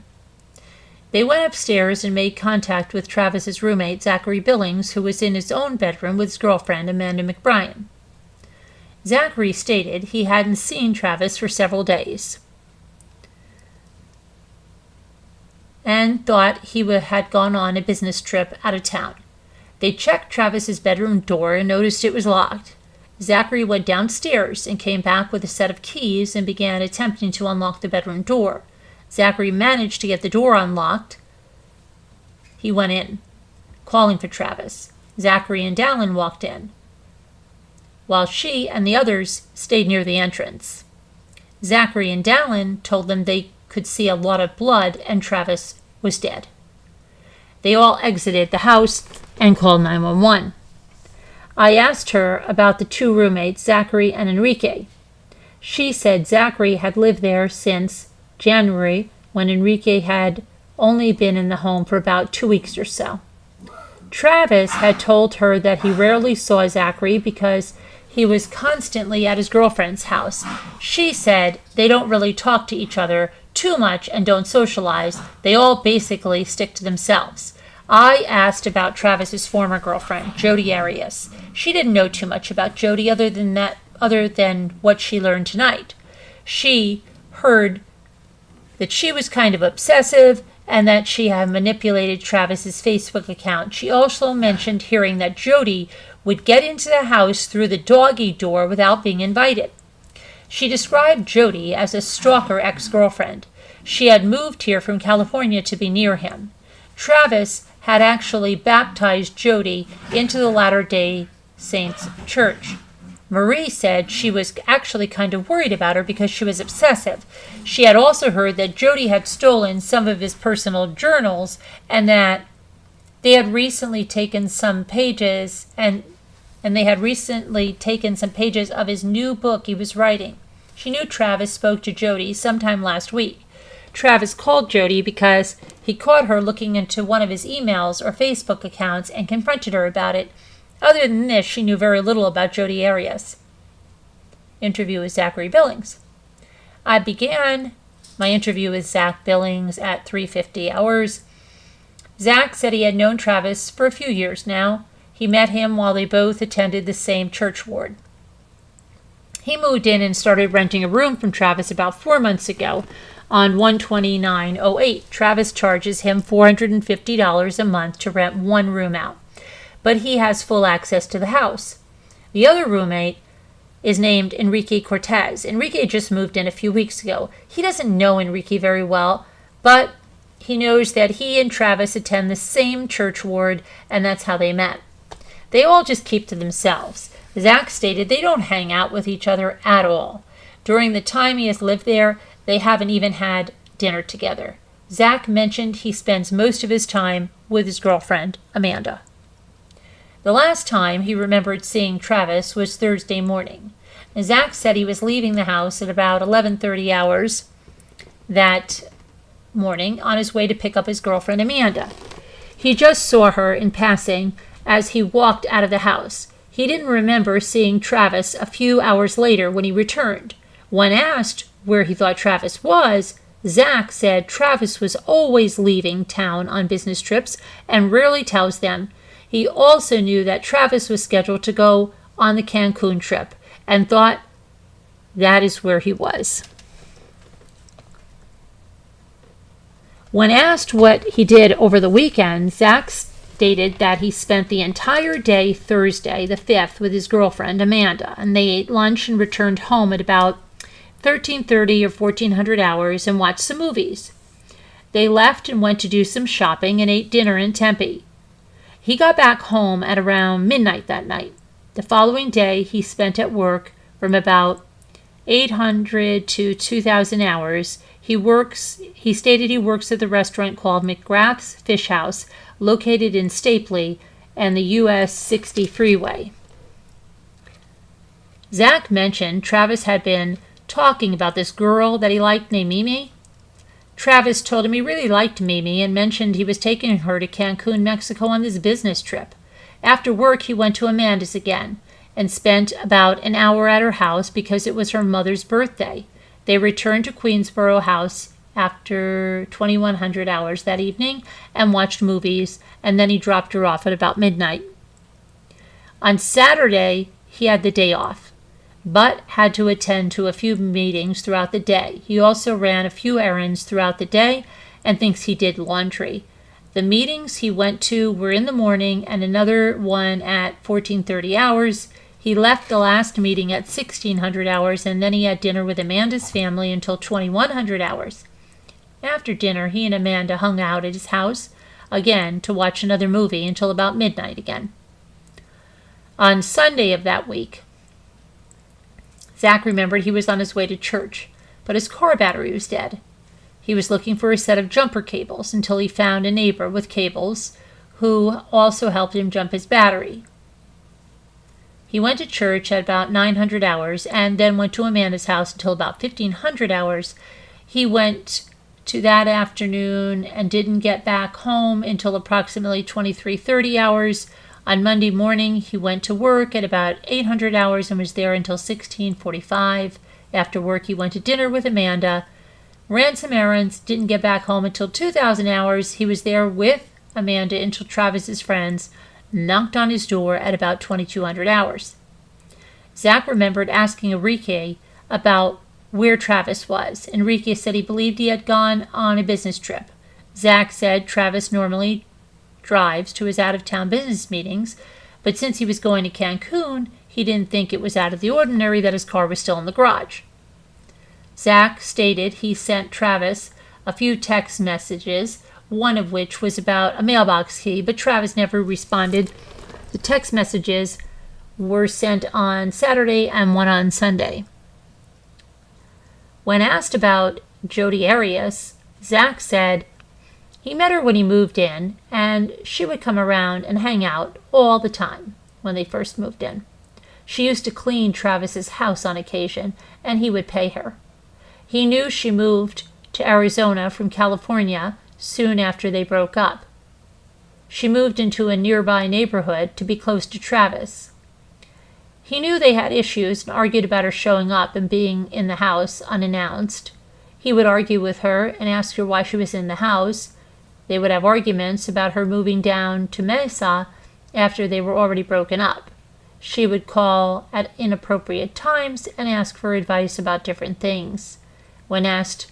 They went upstairs and made contact with Travis's roommate, Zachary Billings, who was in his own bedroom with his girlfriend, Amanda McBrien. Zachary stated he hadn't seen Travis for several days and thought he had gone on a business trip out of town. They checked Travis's bedroom door and noticed it was locked. Zachary went downstairs and came back with a set of keys and began attempting to unlock the bedroom door. Zachary managed to get the door unlocked. He went in, calling for Travis. Zachary and Dallin walked in, while she and the others stayed near the entrance. Zachary and Dallin told them they could see a lot of blood and Travis was dead. They all exited the house and called 911. I asked her about the two roommates, Zachary and Enrique. She said Zachary had lived there since January, when Enrique had only been in the home for about 2 weeks or so. Travis had told her that he rarely saw Zachary because he was constantly at his girlfriend's house. She said they don't really talk to each other too much and don't socialize. They all basically stick to themselves. I asked about Travis's former girlfriend, Jodi Arias. She didn't know too much about Jodi other than what she learned tonight. She heard that she was kind of obsessive and that she had manipulated Travis's Facebook account. She also mentioned hearing that Jodi would get into the house through the doggy door without being invited. She described Jodi as a stalker ex-girlfriend. She had moved here from California to be near him. Travis had actually baptized Jodi into the Latter-day Saints church. Marie said she was actually kind of worried about her because she was obsessive. She had also heard that Jodi had stolen some of his personal journals and that they had recently taken some pages of his new book he was writing. She knew Travis spoke to Jodi sometime last week. Travis called Jodi because he caught her looking into one of his emails or Facebook accounts and confronted her about it. Other than this, she knew very little about Jodi Arias. Interview with Zachary Billings. I began my interview with Zach Billings at 3:50 hours. Zach said he had known Travis for a few years now. He met him while they both attended the same church ward. He moved in and started renting a room from Travis about 4 months ago on 12908. Travis charges him $450 a month to rent one room out, but he has full access to the house. The other roommate is named Enrique Cortez. Enrique just moved in a few weeks ago. He doesn't know Enrique very well, but he knows that he and Travis attend the same church ward, and that's how they met. They all just keep to themselves. Zach stated they don't hang out with each other at all. During the time he has lived there, they haven't even had dinner together. Zach mentioned he spends most of his time with his girlfriend, Amanda. The last time he remembered seeing Travis was Thursday morning. Zach said he was leaving the house at about 11:30 hours that morning on his way to pick up his girlfriend, Amanda. He just saw her in passing as he walked out of the house. He didn't remember seeing Travis a few hours later when he returned. When asked where he thought Travis was, Zach said Travis was always leaving town on business trips and rarely tells them. He also knew that Travis was scheduled to go on the Cancun trip and thought that is where he was. When asked what he did over the weekend, Zach stated that he spent the entire day Thursday, the 5th, with his girlfriend, Amanda, and they ate lunch and returned home at about 13:30 or 1400 hours and watched some movies. They left and went to do some shopping and ate dinner in Tempe. He got back home at around midnight that night. The following day, he spent at work from about 800 to 2,000 hours. He stated he works at the restaurant called McGrath's Fish House, located in Stapley and the US 60 freeway. Zach mentioned Travis had been talking about this girl that he liked named Mimi. Travis told him he really liked Mimi and mentioned he was taking her to Cancun, Mexico on this business trip. After work, he went to Amanda's again and spent about an hour at her house because it was her mother's birthday. They returned to Queensboro House after 2100 hours that evening and watched movies, and then he dropped her off at about midnight. On Saturday, he had the day off, but had to attend to a few meetings throughout the day. He also ran a few errands throughout the day and thinks he did laundry. The meetings he went to were in the morning and another one at 1430 hours. He left the last meeting at 1600 hours, and then he had dinner with Amanda's family until 2100 hours. After dinner, he and Amanda hung out at his house again to watch another movie until about midnight again. On Sunday of that week, Zach remembered he was on his way to church, but his car battery was dead. He was looking for a set of jumper cables until he found a neighbor with cables who also helped him jump his battery. He went to church at about 900 hours and then went to Amanda's house until about 1500 hours. He went to that afternoon and didn't get back home until approximately 2330 hours On Monday morning, he went to work at about 800 hours and was there until 16:45. After work, he went to dinner with Amanda, ran some errands, didn't get back home until 2000 hours. He was there with Amanda until Travis's friends knocked on his door at about 2200 hours. Zach remembered asking Enrique about where Travis was. Enrique said he believed he had gone on a business trip. Zach said Travis normally drives to his out-of-town business meetings, but since he was going to Cancun, he didn't think it was out of the ordinary that his car was still in the garage. Zach stated he sent Travis a few text messages, one of which was about a mailbox key, but Travis never responded. The text messages were sent on Saturday and one on Sunday. When asked about Jodi Arias, Zach said he met her when he moved in, and she would come around and hang out all the time when they first moved in. She used to clean Travis's house on occasion, and he would pay her. He knew she moved to Arizona from California soon after they broke up. She moved into a nearby neighborhood to be close to Travis. He knew they had issues and argued about her showing up and being in the house unannounced. He would argue with her and ask her why she was in the house. They would have arguments about her moving down to Mesa after they were already broken up. She would call at inappropriate times and ask for advice about different things. When asked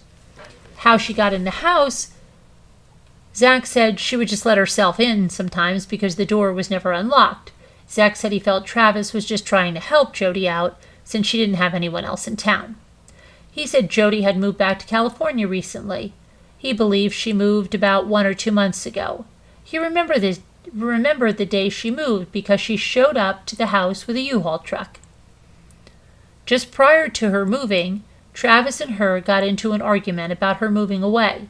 how she got in the house, Zach said she would just let herself in sometimes because the door was never unlocked. Zach said he felt Travis was just trying to help Jodi out since she didn't have anyone else in town. He said Jodi had moved back to California recently. He believed she moved about 1 or 2 months ago. He remembered the day she moved because she showed up to the house with a U-Haul truck. Just prior to her moving, Travis and her got into an argument about her moving away.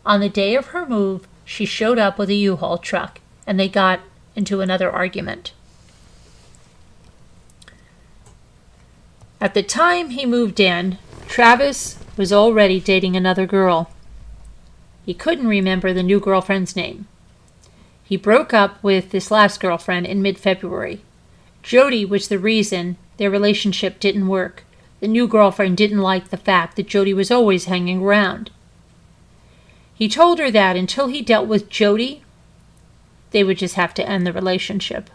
On the day of her move, she showed up with a U-Haul truck, and they got into another argument. At the time he moved in, Travis was already dating another girl. He couldn't remember the new girlfriend's name. He broke up with this last girlfriend in mid-February. Jodi was the reason their relationship didn't work. The new girlfriend didn't like the fact that Jodi was always hanging around. He told her that until he dealt with Jodi, they would just have to end the relationship.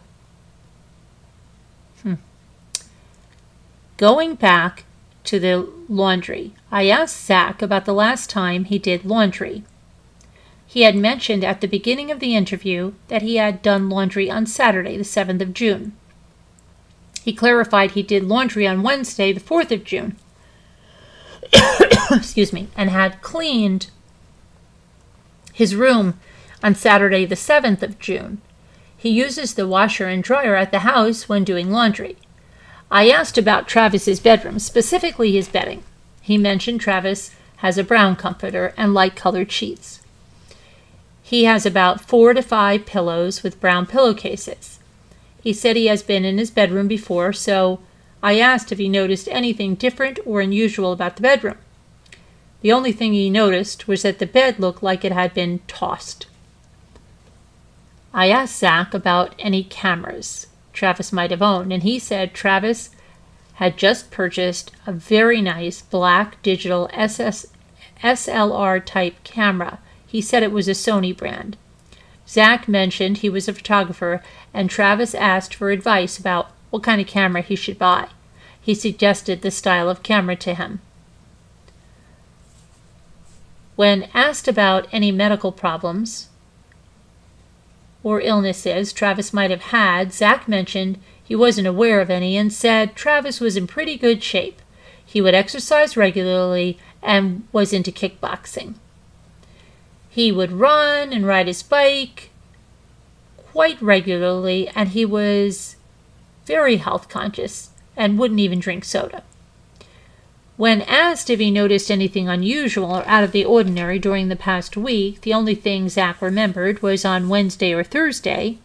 Going back to the laundry, I asked Zach about the last time he did laundry. He had mentioned at the beginning of the interview that he had done laundry on Saturday, the 7th of June. He clarified he did laundry on Wednesday, the 4th of June. Excuse me, and had cleaned his room on Saturday, the 7th of June. He uses the washer and dryer at the house when doing laundry. I asked about Travis's bedroom, specifically his bedding. He mentioned Travis has a brown comforter and light-colored sheets. He has about 4 to 5 pillows with brown pillowcases. He said he has been in his bedroom before, so I asked if he noticed anything different or unusual about the bedroom. The only thing he noticed was that the bed looked like it had been tossed. I asked Zach about any cameras Travis might have owned, and he said Travis had just purchased a very nice black digital SLR type camera. He said it was a Sony brand. Zach mentioned he was a photographer, and Travis asked for advice about what kind of camera he should buy. He suggested the style of camera to him. When asked about any medical problems or illnesses Travis might have had, Zach mentioned he wasn't aware of any and said Travis was in pretty good shape. He would exercise regularly and was into kickboxing. He would run and ride his bike quite regularly, and he was very health conscious and wouldn't even drink soda. When asked if he noticed anything unusual or out of the ordinary during the past week, the only thing Zach remembered was on Wednesday or Thursday.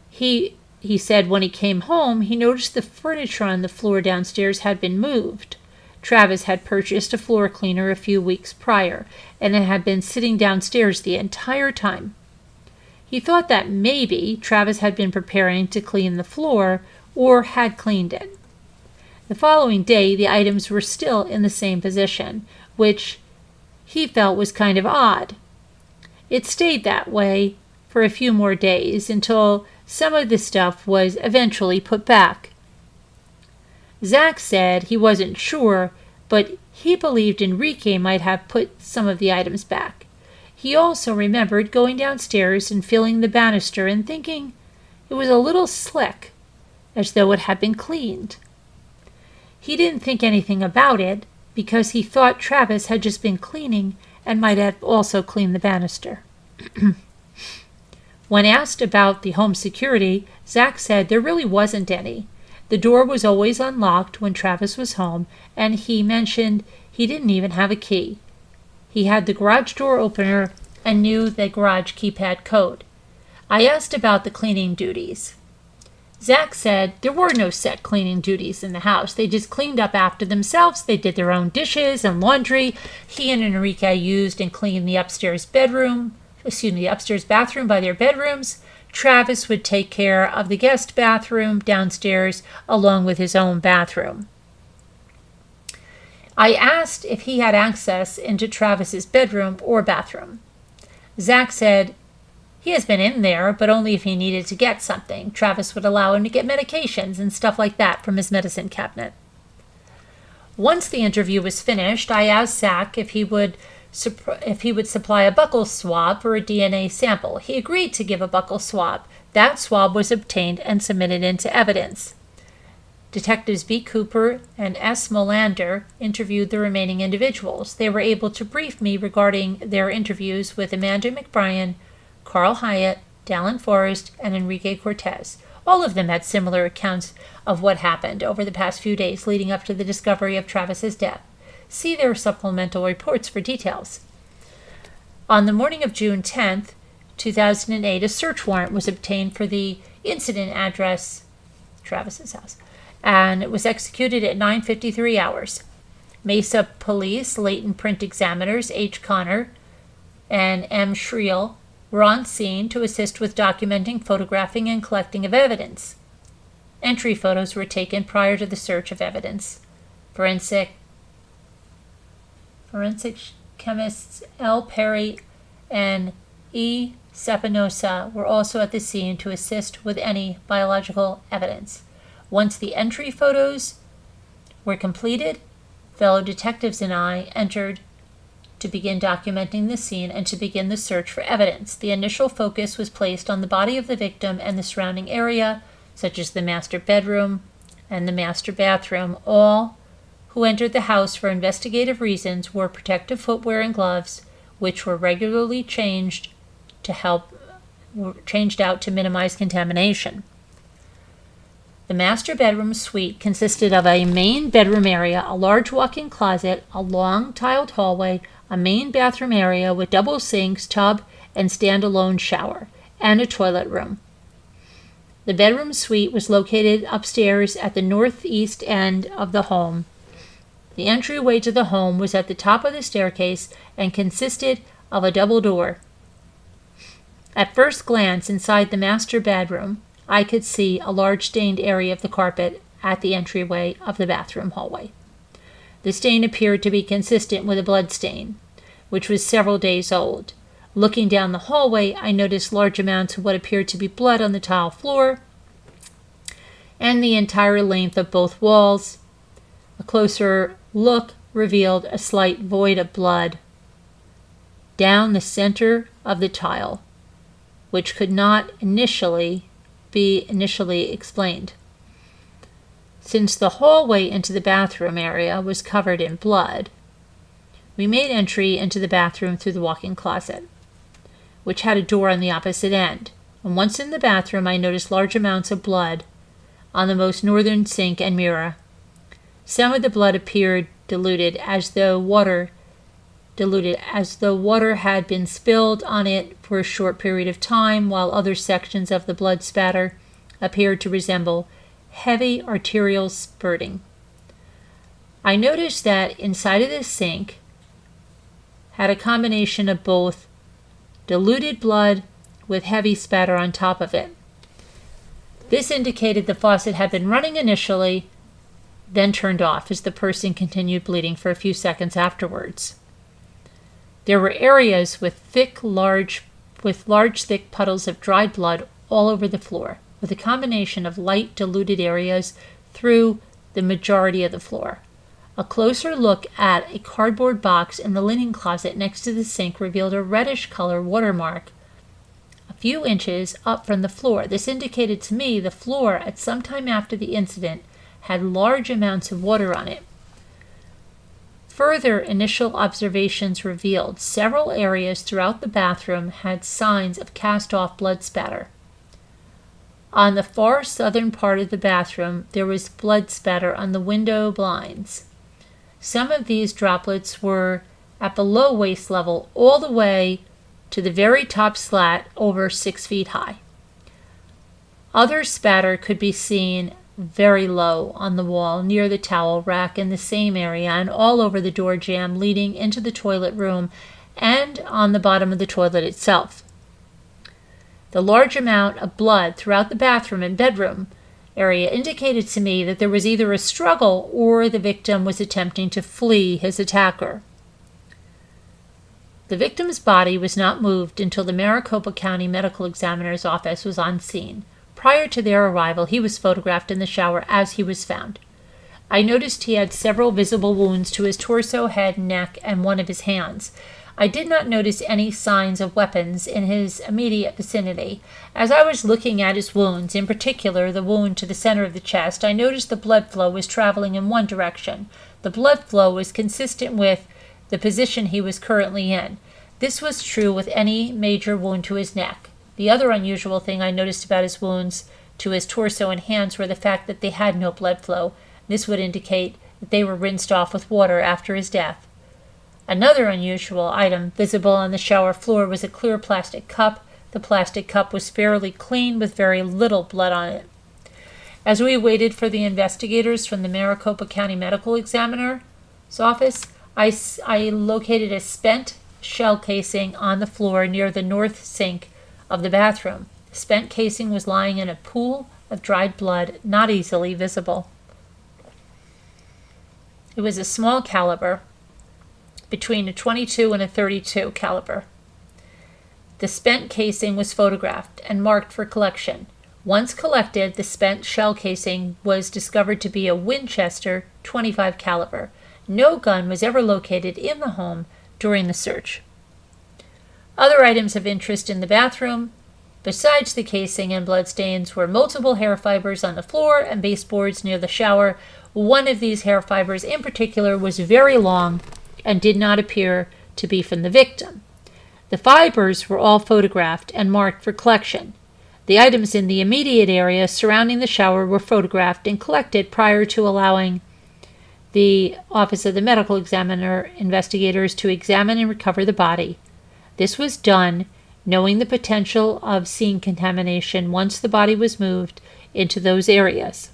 He said when he came home, he noticed the furniture on the floor downstairs had been moved. Travis had purchased a floor cleaner a few weeks prior, and it had been sitting downstairs the entire time. He thought that maybe Travis had been preparing to clean the floor or had cleaned it. The following day, the items were still in the same position, which he felt was kind of odd. It stayed that way for a few more days until some of the stuff was eventually put back. Zach said he wasn't sure, but he believed Enrique might have put some of the items back. He also remembered going downstairs and feeling the banister and thinking it was a little slick, as though it had been cleaned. He didn't think anything about it because he thought Travis had just been cleaning and might have also cleaned the banister. When asked about the home security, Zach said there really wasn't any. The door was always unlocked when Travis was home, and he mentioned he didn't even have a key. He had the garage door opener and knew the garage keypad code. I asked about the cleaning duties. Zach said there were no set cleaning duties in the house. They just cleaned up after themselves. They did their own dishes and laundry. He and Enrique used and cleaned the upstairs bathroom by their bedrooms. Travis would take care of the guest bathroom downstairs along with his own bathroom. I asked if he had access into Travis's bedroom or bathroom. Zach said he has been in there, but only if he needed to get something. Travis would allow him to get medications and stuff like that from his medicine cabinet. Once the interview was finished, I asked Zach if he would supply a buccal swab for a DNA sample. He agreed to give a buccal swab. That swab was obtained and submitted into evidence. Detectives B. Cooper and S. Molander interviewed the remaining individuals. They were able to brief me regarding their interviews with Amanda McBrien, Carl Hyatt, Dallin Forrest, and Enrique Cortez. All of them had similar accounts of what happened over the past few days leading up to the discovery of Travis's death. See their supplemental reports for details. On the morning of June 10th, 2008, a search warrant was obtained for the incident address, Travis's house, and it was executed at 9:53 hours. Mesa Police latent print examiners H. Connor and M. Schriel were on scene to assist with documenting, photographing, and collecting of evidence. Entry photos were taken prior to the search of evidence. Forensic chemists L. Perry and E. Sapinosa were also at the scene to assist with any biological evidence. Once the entry photos were completed, fellow detectives and I entered to begin documenting the scene and to begin the search for evidence. The initial focus was placed on the body of the victim and the surrounding area, such as the master bedroom and the master bathroom. All who entered the house for investigative reasons wore protective footwear and gloves, which were regularly changed out to minimize contamination. The master bedroom suite consisted of a main bedroom area, a large walk-in closet, a long tiled hallway, a main bathroom area with double sinks, tub, and standalone shower, and a toilet room. The bedroom suite was located upstairs at the northeast end of the home. The entryway to the home was at the top of the staircase and consisted of a double door. At first glance inside the master bedroom, I could see a large stained area of the carpet at the entryway of the bathroom hallway. The stain appeared to be consistent with a blood stain, which was several days old. Looking down the hallway, I noticed large amounts of what appeared to be blood on the tile floor and the entire length of both walls. A closer look revealed a slight void of blood down the center of the tile, which could not be initially explained. Since the hallway into the bathroom area was covered in blood, we made entry into the bathroom through the walk-in closet, which had a door on the opposite end. And once in the bathroom, I noticed large amounts of blood on the most northern sink and mirror. Some of the blood appeared diluted as though water had been spilled on it for a short period of time, while other sections of the blood spatter appeared to resemble heavy arterial spurting. I noticed that inside of the sink had a combination of both diluted blood with heavy spatter on top of it. This indicated the faucet had been running initially, then turned off as the person continued bleeding for a few seconds afterwards. There were areas with large, thick puddles of dried blood all over the floor, with a combination of light diluted areas through the majority of the floor. A closer look at a cardboard box in the linen closet next to the sink revealed a reddish color watermark a few inches up from the floor. This indicated to me the floor at some time after the incident had large amounts of water on it. Further initial observations revealed several areas throughout the bathroom had signs of cast-off blood spatter. On the far southern part of the bathroom, there was blood spatter on the window blinds. Some of these droplets were at below waist level all the way to the very top slat over 6 feet high. Other spatter could be seen very low on the wall near the towel rack in the same area and all over the door jamb leading into the toilet room and on the bottom of the toilet itself. The large amount of blood throughout the bathroom and bedroom area indicated to me that there was either a struggle or the victim was attempting to flee his attacker. The victim's body was not moved until the Maricopa County Medical Examiner's office was on scene. Prior to their arrival, he was photographed in the shower as he was found. I noticed he had several visible wounds to his torso, head, neck, and one of his hands. I did not notice any signs of weapons in his immediate vicinity. As I was looking at his wounds, in particular the wound to the center of the chest, I noticed the blood flow was traveling in one direction. The blood flow was consistent with the position he was currently in. This was true with any major wound to his neck. The other unusual thing I noticed about his wounds to his torso and hands were the fact that they had no blood flow. This would indicate that they were rinsed off with water after his death. Another unusual item visible on the shower floor was a clear plastic cup. The plastic cup was fairly clean with very little blood on it. As we waited for the investigators from the Maricopa County Medical Examiner's office, I located a spent shell casing on the floor near the north sink of the bathroom. The spent casing was lying in a pool of dried blood, not easily visible. It was a small caliber, between a .22 and a .32 caliber. The spent casing was photographed and marked for collection. Once collected, the spent shell casing was discovered to be a Winchester .25 caliber. No gun was ever located in the home during the search. Other items of interest in the bathroom, besides the casing and bloodstains, were multiple hair fibers on the floor and baseboards near the shower. One of these hair fibers in particular was very long and did not appear to be from the victim. The fibers were all photographed and marked for collection. The items in the immediate area surrounding the shower were photographed and collected prior to allowing the Office of the Medical Examiner investigators to examine and recover the body. This was done knowing the potential of seeing contamination once the body was moved into those areas.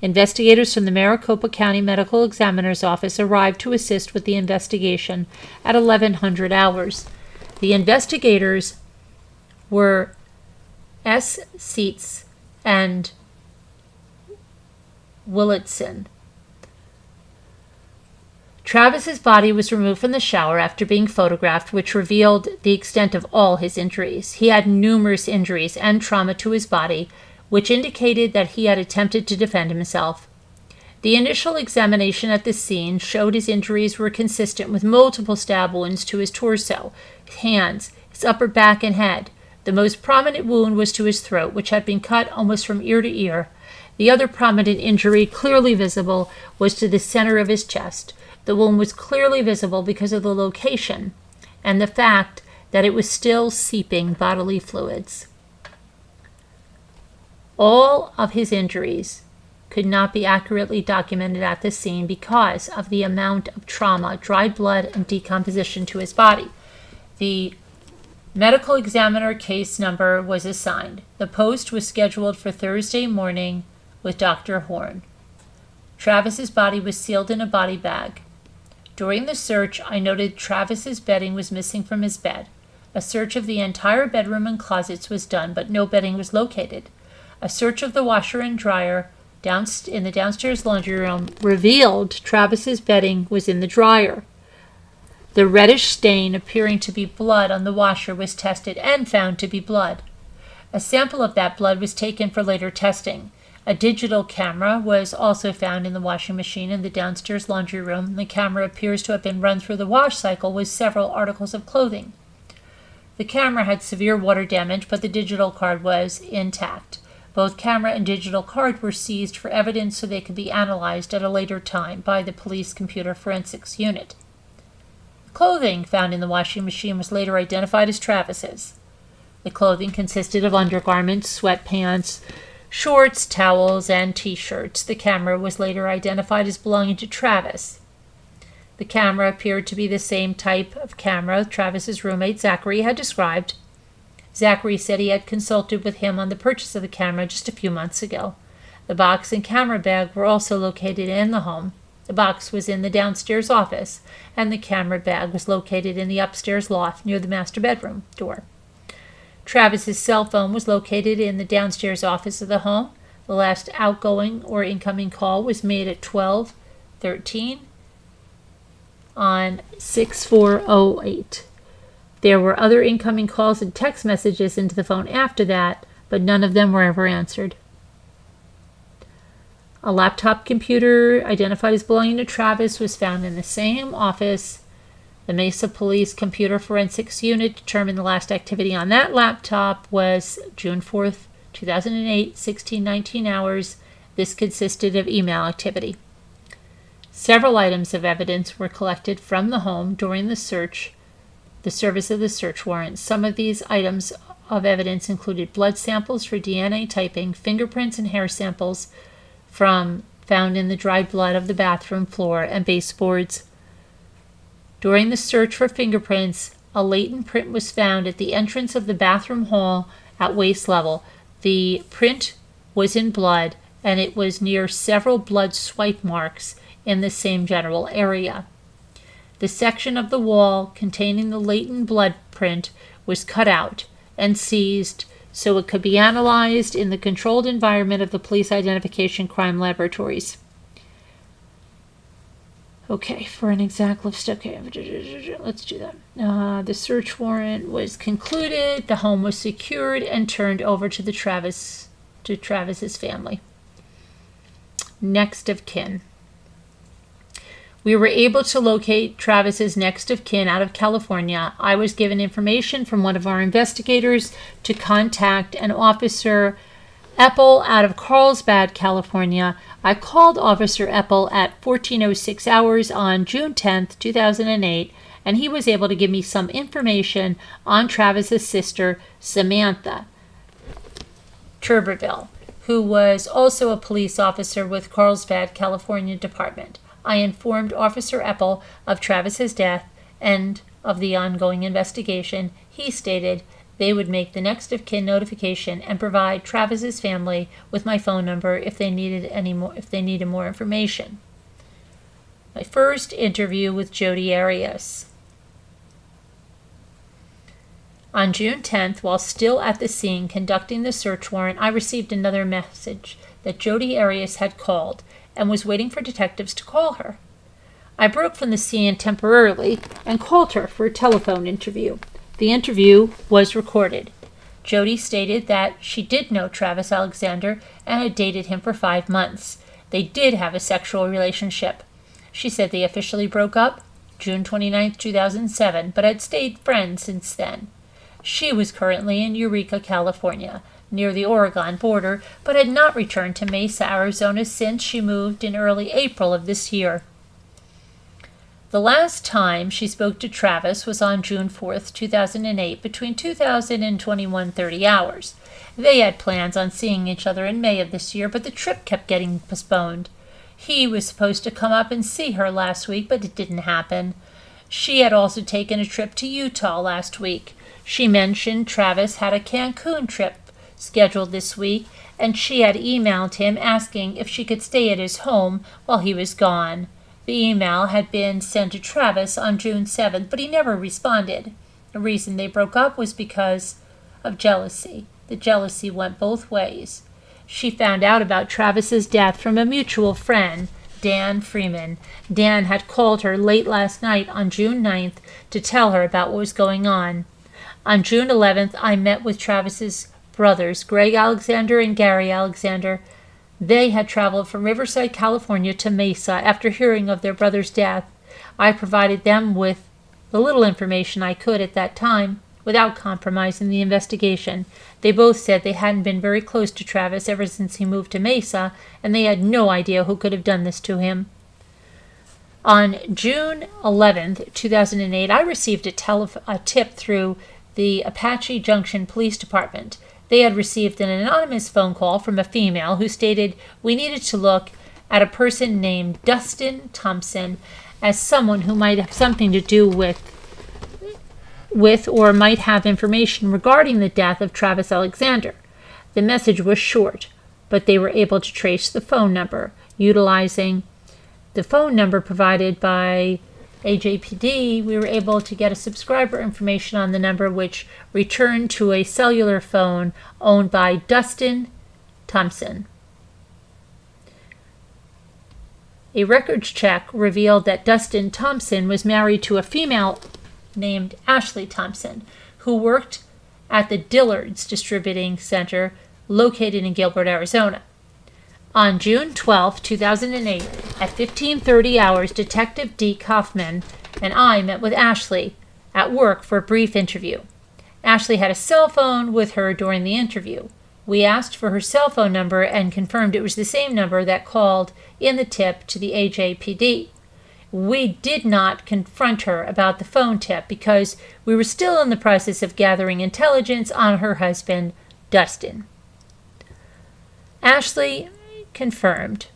Investigators from the Maricopa County Medical Examiner's office arrived to assist with the investigation at 1100 hours. The investigators were S. Seitz and Willitson. Travis's body was removed from the shower after being photographed, which revealed the extent of all his injuries. He had numerous injuries and trauma to his body, which indicated that he had attempted to defend himself. The initial examination at the scene showed his injuries were consistent with multiple stab wounds to his torso, his hands, his upper back, and head. The most prominent wound was to his throat, which had been cut almost from ear to ear. The other prominent injury, clearly visible, was to the center of his chest. The wound was clearly visible because of the location and the fact that it was still seeping bodily fluids. All of his injuries could not be accurately documented at the scene because of the amount of trauma, dried blood, and decomposition to his body. The medical examiner case number was assigned. The post was scheduled for Thursday morning with Dr. Horn. Travis's body was sealed in a body bag. During the search, I noted Travis's bedding was missing from his bed. A search of the entire bedroom and closets was done, but no bedding was located. A search of the washer and dryer in the downstairs laundry room revealed Travis's bedding was in the dryer. The reddish stain appearing to be blood on the washer was tested and found to be blood. A sample of that blood was taken for later testing. A digital camera was also found in the washing machine in the downstairs laundry room. The camera appears to have been run through the wash cycle with several articles of clothing. The camera had severe water damage, but the digital card was intact. Both camera and digital card were seized for evidence so they could be analyzed at a later time by the police computer forensics unit. The clothing found in the washing machine was later identified as Travis's. The clothing consisted of undergarments, sweatpants, shorts, towels, and t-shirts. The camera was later identified as belonging to Travis. The camera appeared to be the same type of camera Travis's roommate Zachary had described. Zachary said he had consulted with him on the purchase of the camera just a few months ago. The box and camera bag were also located in the home. The box was in the downstairs office, and the camera bag was located in the upstairs loft near the master bedroom door. Travis's cell phone was located in the downstairs office of the home. The last outgoing or incoming call was made at 12:13 on 6408. There were other incoming calls and text messages into the phone after that, but none of them were ever answered. A laptop computer identified as belonging to Travis was found in the same office. The Mesa Police Computer Forensics Unit determined the last activity on that laptop was June 4th, 2008, 16:19 hours. This consisted of email activity. Several items of evidence were collected from the home during the service of the search warrant. Some of these items of evidence included blood samples for DNA typing, fingerprints and hair samples found in the dried blood of the bathroom floor and baseboards. During the search for fingerprints, a latent print was found at the entrance of the bathroom hall at waist level. The print was in blood, and it was near several blood swipe marks in the same general area. The section of the wall containing the latent blood print was cut out and seized so it could be analyzed in the controlled environment of the police identification crime laboratories. Okay, for an exact list. Okay, let's do that. The search warrant was concluded. The home was secured and turned over to Travis's family. Next of kin. We were able to locate Travis's next of kin out of California. I was given information from one of our investigators to contact an Officer Eppel out of Carlsbad, California. I called Officer Eppel at 14:06 hours on June 10th, 2008, and he was able to give me some information on Travis's sister, Samantha Turberville, who was also a police officer with Carlsbad, California Department. I informed Officer Eppel of Travis's death and of the ongoing investigation. He stated they would make the next of kin notification and provide Travis's family with my phone number if they needed more information. My first interview with Jodi Arias. On June 10th, while still at the scene conducting the search warrant, I received another message that Jodi Arias had called and was waiting for detectives to call her. I broke from the scene temporarily and called her for a telephone interview. The interview was recorded. Jodi stated that she did know Travis Alexander and had dated him for 5 months. They did have a sexual relationship. She said they officially broke up June 29, 2007, but had stayed friends since then. She was currently in Eureka, California, near the Oregon border, but had not returned to Mesa, Arizona since she moved in early April of this year. The last time she spoke to Travis was on June 4th, 2008, between 2000 and 21:30 hours. They had plans on seeing each other in May of this year, but the trip kept getting postponed. He was supposed to come up and see her last week, but it didn't happen. She had also taken a trip to Utah last week. She mentioned Travis had a Cancun trip scheduled this week, and she had emailed him asking if she could stay at his home while he was gone. The email had been sent to Travis on June 7th, but he never responded. The reason they broke up was because of jealousy. The jealousy went both ways. She found out about Travis's death from a mutual friend, Dan Freeman. Dan had called her late last night on June 9th to tell her about what was going on. On June 11th, I met with Travis's brothers, Greg Alexander and Gary Alexander. They had traveled from Riverside, California to Mesa after hearing of their brother's death. I provided them with the little information I could at that time without compromising the investigation. They both said they hadn't been very close to Travis ever since he moved to Mesa, and they had no idea who could have done this to him. On June 11th, 2008, I received a tip through the Apache Junction Police Department. They had received an anonymous phone call from a female who stated we needed to look at a person named Dustin Thompson as someone who might have something to do with or might have information regarding the death of Travis Alexander. The message was short, but they were able to trace the phone number. Utilizing the phone number provided by AJPD, we were able to get a subscriber information on the number, which returned to a cellular phone owned by Dustin Thompson. A records check revealed that Dustin Thompson was married to a female named Ashley Thompson, who worked at the Dillard's Distributing Center located in Gilbert, Arizona. On June 12, 2008, at 15:30 hours, Detective D. Kaufman and I met with Ashley at work for a brief interview. Ashley had a cell phone with her during the interview. We asked for her cell phone number and confirmed it was the same number that called in the tip to the AJPD. We did not confront her about the phone tip because we were still in the process of gathering intelligence on her husband, Dustin. Ashley confirmed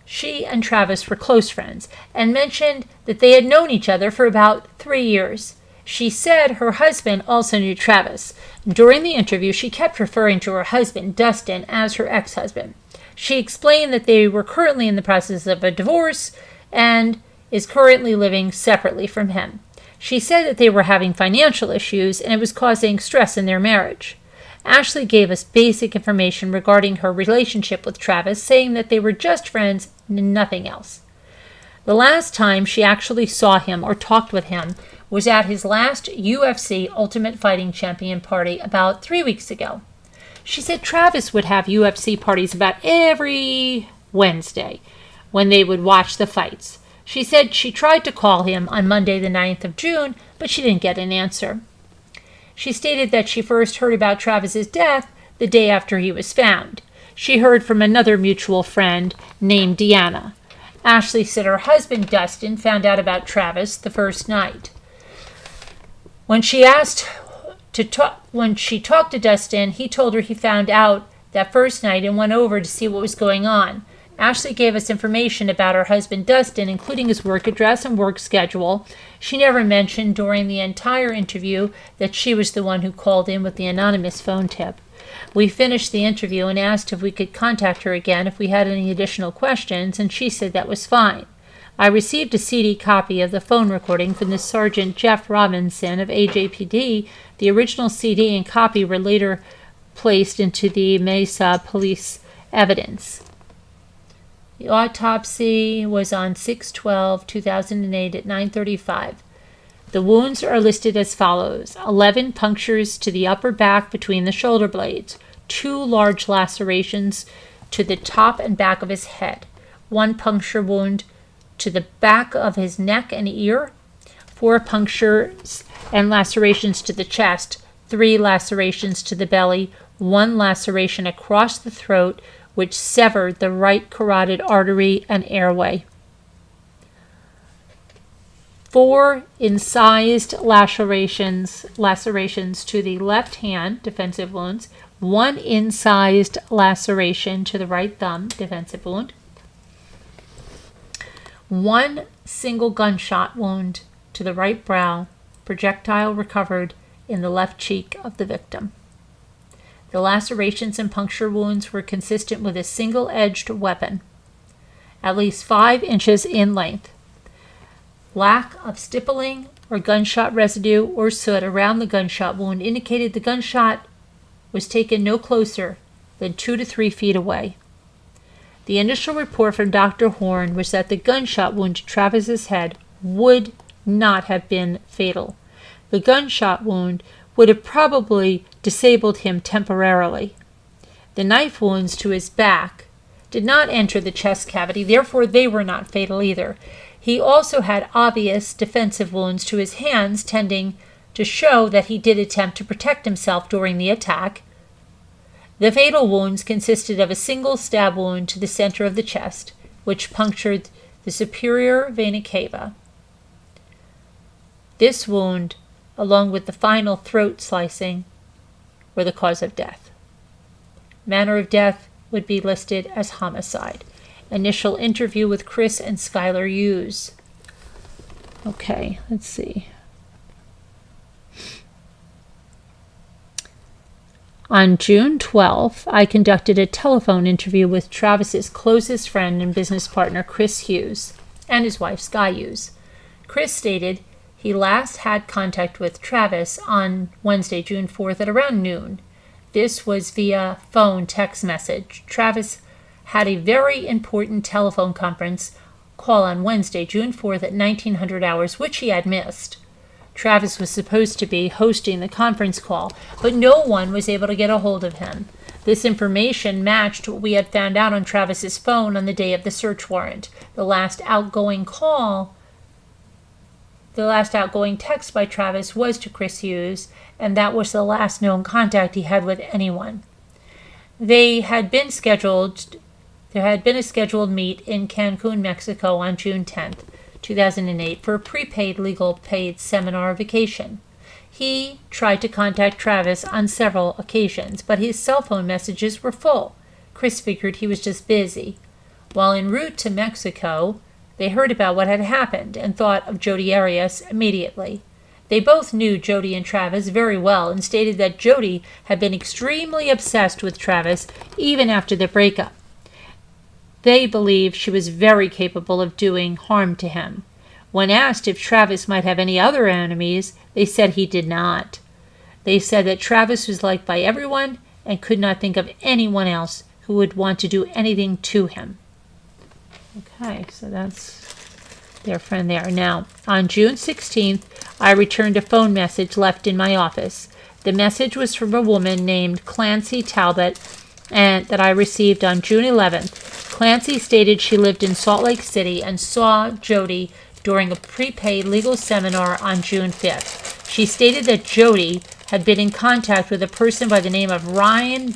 she and Travis were close friends and mentioned that they had known each other for about 3 years. She said her husband also knew Travis. During the interview, she kept referring to her husband, Dustin, as her ex-husband. She explained that they were currently in the process of a divorce and is currently living separately from him. She said that they were having financial issues and it was causing stress in their marriage. Ashley gave us basic information regarding her relationship with Travis, saying that they were just friends and nothing else. The last time she actually saw him or talked with him was at his last UFC Ultimate Fighting Champion party about 3 weeks ago. She said Travis would have UFC parties about every Wednesday when they would watch the fights. She said she tried to call him on Monday the 9th of June, but she didn't get an answer. She stated that she first heard about Travis's death the day after he was found. She heard from another mutual friend named Deanna. Ashley said her husband, Dustin, found out about Travis the first night. When she talked to Dustin, he told her he found out that first night and went over to see what was going on. Ashley gave us information about her husband, Dustin, including his work address and work schedule. She never mentioned during the entire interview that she was the one who called in with the anonymous phone tip. We finished the interview and asked if we could contact her again if we had any additional questions, and she said that was fine. I received a CD copy of the phone recording from the Sergeant Jeff Robinson of AJPD. The original CD and copy were later placed into the Mesa police evidence. The autopsy was on 6/12/2008 at 9:35. The wounds are listed as follows: 11 punctures to the upper back between the shoulder blades, 2 large lacerations to the top and back of his head, 1 puncture wound to the back of his neck and ear, 4 punctures and lacerations to the chest, 3 lacerations to the belly, 1 laceration across the throat, which severed the right carotid artery and airway. 4 incised lacerations to the left hand, defensive wounds, 1 incised laceration to the right thumb, defensive wound, 1 single gunshot wound to the right brow, projectile recovered in the left cheek of the victim. The lacerations and puncture wounds were consistent with a single-edged weapon, at least 5 inches in length. Lack of stippling or gunshot residue or soot around the gunshot wound indicated the gunshot was taken no closer than 2 to 3 feet away. The initial report from Dr. Horn was that the gunshot wound to Travis's head would not have been fatal. The gunshot wound would have probably disabled him temporarily. The knife wounds to his back did not enter the chest cavity, therefore they were not fatal either. He also had obvious defensive wounds to his hands, tending to show that he did attempt to protect himself during the attack. The fatal wounds consisted of a single stab wound to the center of the chest, which punctured the superior vena cava. This wound, along with the final throat slicing, were the cause of death. Manner of death would be listed as homicide. Initial interview with Chris and Skylar Hughes. Okay, let's see. On June 12th, I conducted a telephone interview with Travis's closest friend and business partner, Chris Hughes, and his wife, Sky Hughes. Chris stated he last had contact with Travis on Wednesday, June 4th at around noon. This was via phone text message. Travis had a very important telephone conference call on Wednesday, June 4th at 1900 hours, which he had missed. Travis was supposed to be hosting the conference call, but no one was able to get a hold of him. This information matched what we had found out on Travis's phone on the day of the search warrant. The last outgoing text by Travis was to Chris Hughes, and that was the last known contact he had with anyone. There had been a scheduled meet in Cancun, Mexico on June 10th, 2008 for a prepaid legal paid seminar vacation. He tried to contact Travis on several occasions, but his cell phone messages were full. Chris figured he was just busy. While en route to Mexico, they heard about what had happened and thought of Jodi Arias immediately. They both knew Jodi and Travis very well and stated that Jodi had been extremely obsessed with Travis even after their breakup. They believed she was very capable of doing harm to him. When asked if Travis might have any other enemies, they said he did not. They said that Travis was liked by everyone and could not think of anyone else who would want to do anything to him. Okay, so that's their friend there. Now, on June 16th, I returned a phone message left in my office. The message was from a woman named Clancy Talbot and that I received on June 11th. Clancy stated she lived in Salt Lake City and saw Jodi during a prepaid legal seminar on June 5th. She stated that Jodi had been in contact with a person by the name of Ryan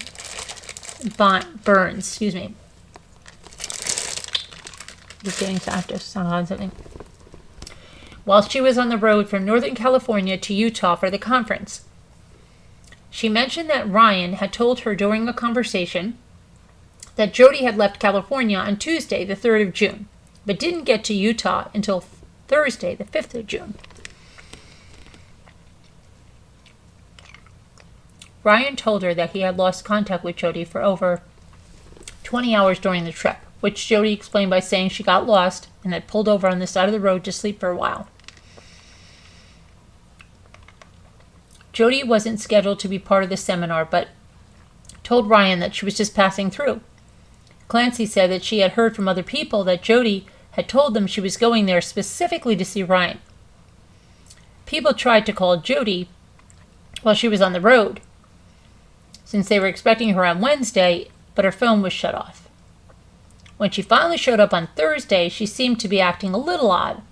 Burns. Just getting something. While she was on the road from Northern California to Utah for the conference. She mentioned that Ryan had told her during a conversation that Jodi had left California on Tuesday, the 3rd of June, but didn't get to Utah until Thursday, the 5th of June. Ryan told her that he had lost contact with Jodi for over 20 hours during the trip, which Jodi explained by saying she got lost and had pulled over on the side of the road to sleep for a while. Jodi wasn't scheduled to be part of the seminar, but told Ryan that she was just passing through. Clancy said that she had heard from other people that Jodi had told them she was going there specifically to see Ryan. People tried to call Jodi while she was on the road, since they were expecting her on Wednesday, but her phone was shut off. When she finally showed up on Thursday, she seemed to be acting a little odd.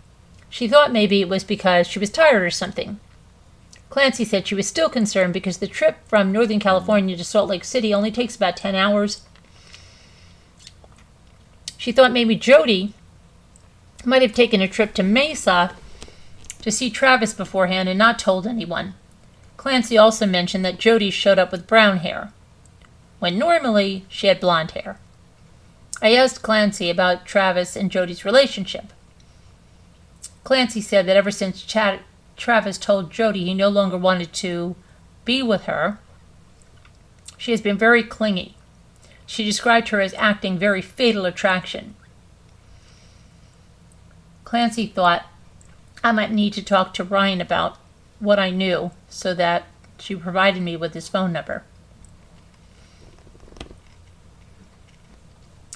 She thought maybe it was because she was tired or something. Clancy said she was still concerned because the trip from Northern California to Salt Lake City only takes about 10 hours. She thought maybe Jodi might have taken a trip to Mesa to see Travis beforehand and not told anyone. Clancy also mentioned that Jodi showed up with brown hair, when normally she had blonde hair. I asked Clancy about Travis and Jodi's relationship. Clancy said that ever since Travis told Jodi he no longer wanted to be with her, she has been very clingy. She described her as acting very fatal attraction. Clancy thought, I might need to talk to Ryan about what I knew so that she provided me with his phone number.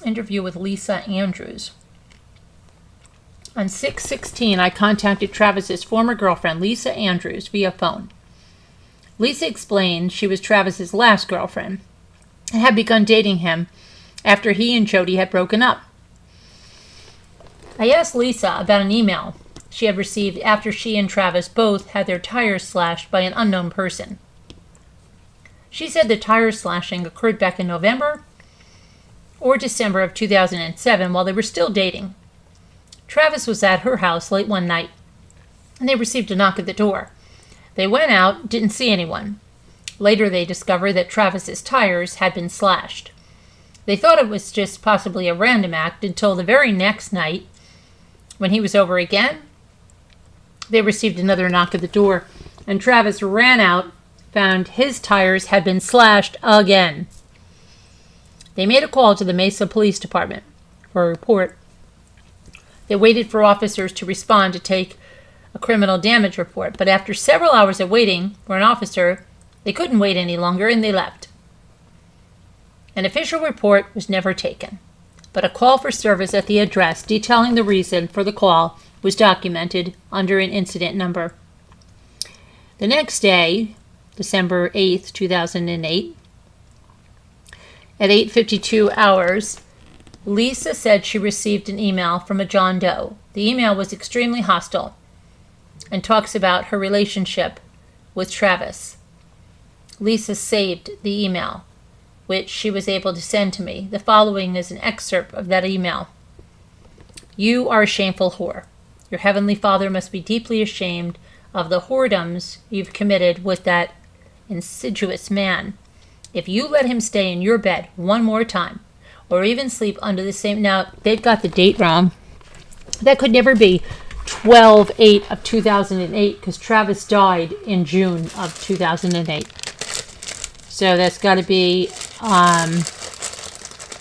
Interview with Lisa Andrews. On 6/16, I contacted Travis's former girlfriend, Lisa Andrews, via phone. Lisa explained she was Travis's last girlfriend and had begun dating him after he and Jodi had broken up. I asked Lisa about an email she had received after she and Travis both had their tires slashed by an unknown person. She said the tire slashing occurred back in November or December of 2007 while they were still dating. Travis was at her house late one night, and they received a knock at the door. They went out, didn't see anyone. Later they discovered that Travis's tires had been slashed. They thought it was just possibly a random act until the very next night, when he was over again, they received another knock at the door, and Travis ran out, found his tires had been slashed again. They made a call to the Mesa Police Department for a report. They waited for officers to respond to take a criminal damage report, but after several hours of waiting for an officer, they couldn't wait any longer and they left. An official report was never taken, but a call for service at the address detailing the reason for the call was documented under an incident number. The next day, December 8th, 2008, at 8:52 hours, Lisa said she received an email from a John Doe. The email was extremely hostile and talks about her relationship with Travis. Lisa saved the email, which she was able to send to me. The following is an excerpt of that email. You are a shameful whore. Your heavenly Father must be deeply ashamed of the whoredoms you've committed with that insidious man. If you let him stay in your bed one more time, or even sleep under the same... Now, they've got the date wrong. That could never be 12/8 of 2008, because Travis died in June of 2008. So that's got to be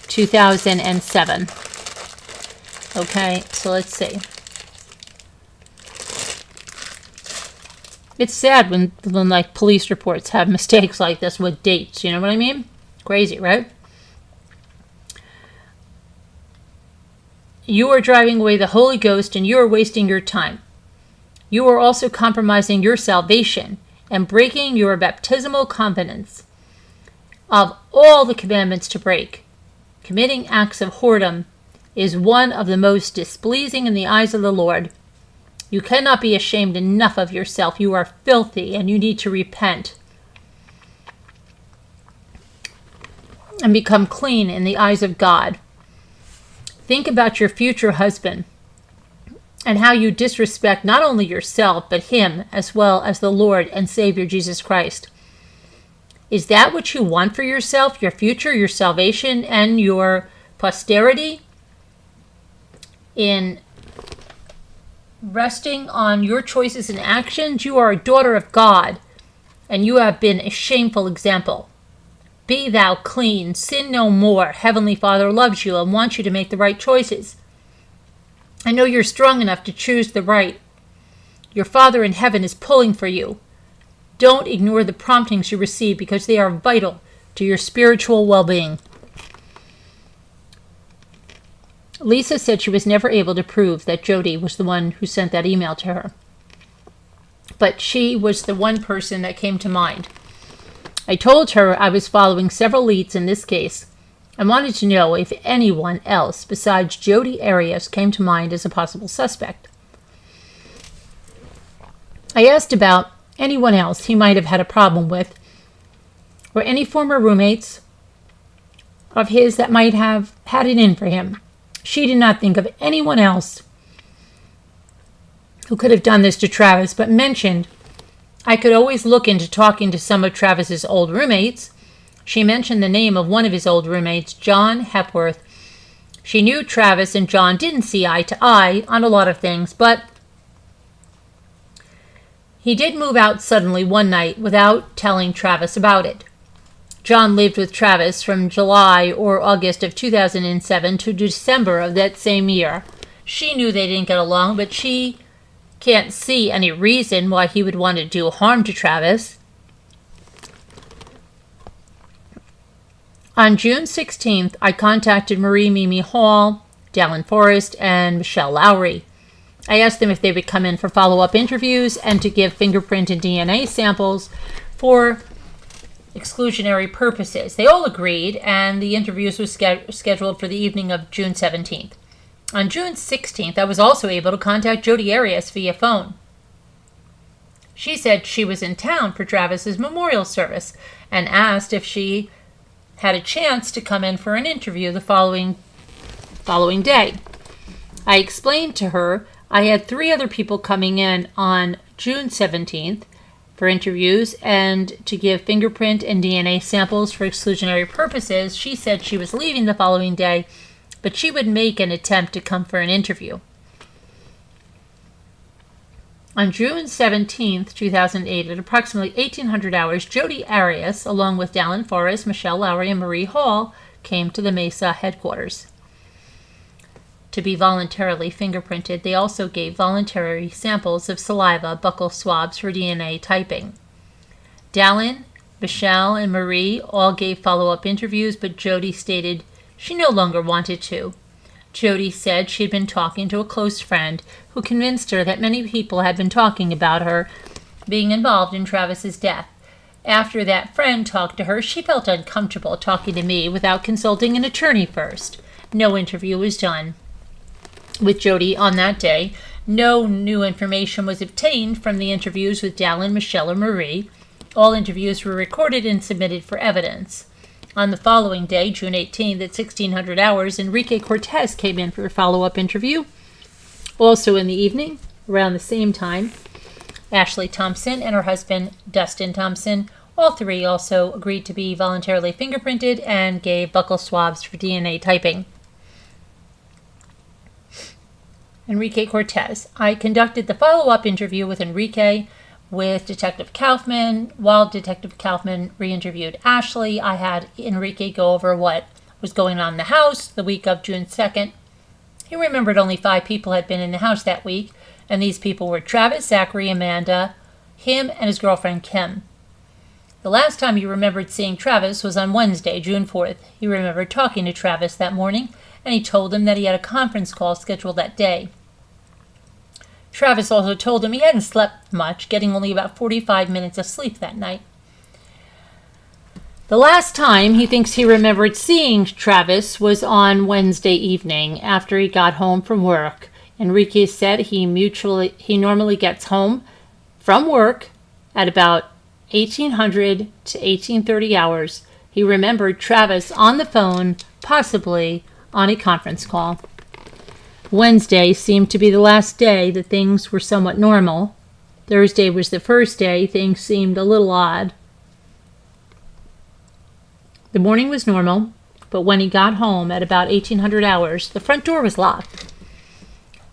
2007. Okay, so let's see. It's sad when like police reports have mistakes like this with dates. You know what I mean? Crazy, right? You are driving away the Holy Ghost and you are wasting your time. You are also compromising your salvation and breaking your baptismal covenants. Of all the commandments to break, committing acts of whoredom is one of the most displeasing in the eyes of the Lord. You cannot be ashamed enough of yourself. You are filthy and you need to repent and become clean in the eyes of God. Think about your future husband and how you disrespect not only yourself, but him as well as the Lord and Savior Jesus Christ. Is that what you want for yourself, your future, your salvation, and your posterity? In resting on your choices and actions, you are a daughter of God, and you have been a shameful example. Be thou clean, sin no more. Heavenly Father loves you and wants you to make the right choices. I know you're strong enough to choose the right. Your Father in heaven is pulling for you. Don't ignore the promptings you receive because they are vital to your spiritual well-being. Lisa said she was never able to prove that Jodi was the one who sent that email to her. But she was the one person that came to mind. I told her I was following several leads in this case and wanted to know if anyone else besides Jodi Arias came to mind as a possible suspect. I asked about anyone else he might have had a problem with, or any former roommates of his that might have had it in for him. She did not think of anyone else who could have done this to Travis, but mentioned I could always look into talking to some of Travis's old roommates. She mentioned the name of one of his old roommates, John Hepworth. She knew Travis and John didn't see eye to eye on a lot of things, but he did move out suddenly one night without telling Travis about it. John lived with Travis from July or August of 2007 to December of that same year. She knew they didn't get along, but she can't see any reason why he would want to do harm to Travis. On June 16th, I contacted Marie Mimi Hall, Dallin Forrest, and Michelle Lowry. I asked them if they would come in for follow-up interviews and to give fingerprint and DNA samples for exclusionary purposes. They all agreed, and the interviews were scheduled for the evening of June 17th. On June 16th, I was also able to contact Jodi Arias via phone. She said she was in town for Travis's memorial service and asked if she had a chance to come in for an interview the following day. I explained to her I had 3 other people coming in on June 17th for interviews and to give fingerprint and DNA samples for exclusionary purposes. She said she was leaving the following day, but she would make an attempt to come for an interview. On June 17th, 2008, at approximately 1800 hours, Jodi Arias, along with Dallin Forrest, Michelle Lowry, and Marie Hall, came to the Mesa headquarters to be voluntarily fingerprinted. They also gave voluntary samples of saliva, buccal swabs for DNA typing. Dallin, Michelle, and Marie all gave follow-up interviews, but Jodi stated she no longer wanted to. Jodi said she had been talking to a close friend who convinced her that many people had been talking about her being involved in Travis's death. After that friend talked to her, she felt uncomfortable talking to me without consulting an attorney first. No interview was done with Jodi on that day. No new information was obtained from the interviews with Dallin, Michelle, or Marie. All interviews were recorded and submitted for evidence. On the following day, June 18th, at 1600 hours, Enrique Cortez came in for a follow-up interview. Also in the evening, around the same time, Ashley Thompson and her husband, Dustin Thompson, all 3 also agreed to be voluntarily fingerprinted and gave buccal swabs for DNA typing. Enrique Cortez. I conducted the follow-up interview with Enrique with Detective Kaufman. While Detective Kaufman re-interviewed Ashley, I had Enrique go over what was going on in the house the week of June 2nd. He remembered only 5 people had been in the house that week, and these people were Travis, Zachary, Amanda, him, and his girlfriend Kim. The last time he remembered seeing Travis was on Wednesday, June 4th. He remembered talking to Travis that morning, and he told him that he had a conference call scheduled that day. Travis also told him he hadn't slept much, getting only about 45 minutes of sleep that night. The last time he thinks he remembered seeing Travis was on Wednesday evening after he got home from work. Enrique said he normally gets home from work at about 1800 to 1830 hours. He remembered Travis on the phone, possibly on a conference call. Wednesday seemed to be the last day that things were somewhat normal. Thursday was the first day things seemed a little odd. The morning was normal, but when he got home at about 1800 hours, the front door was locked.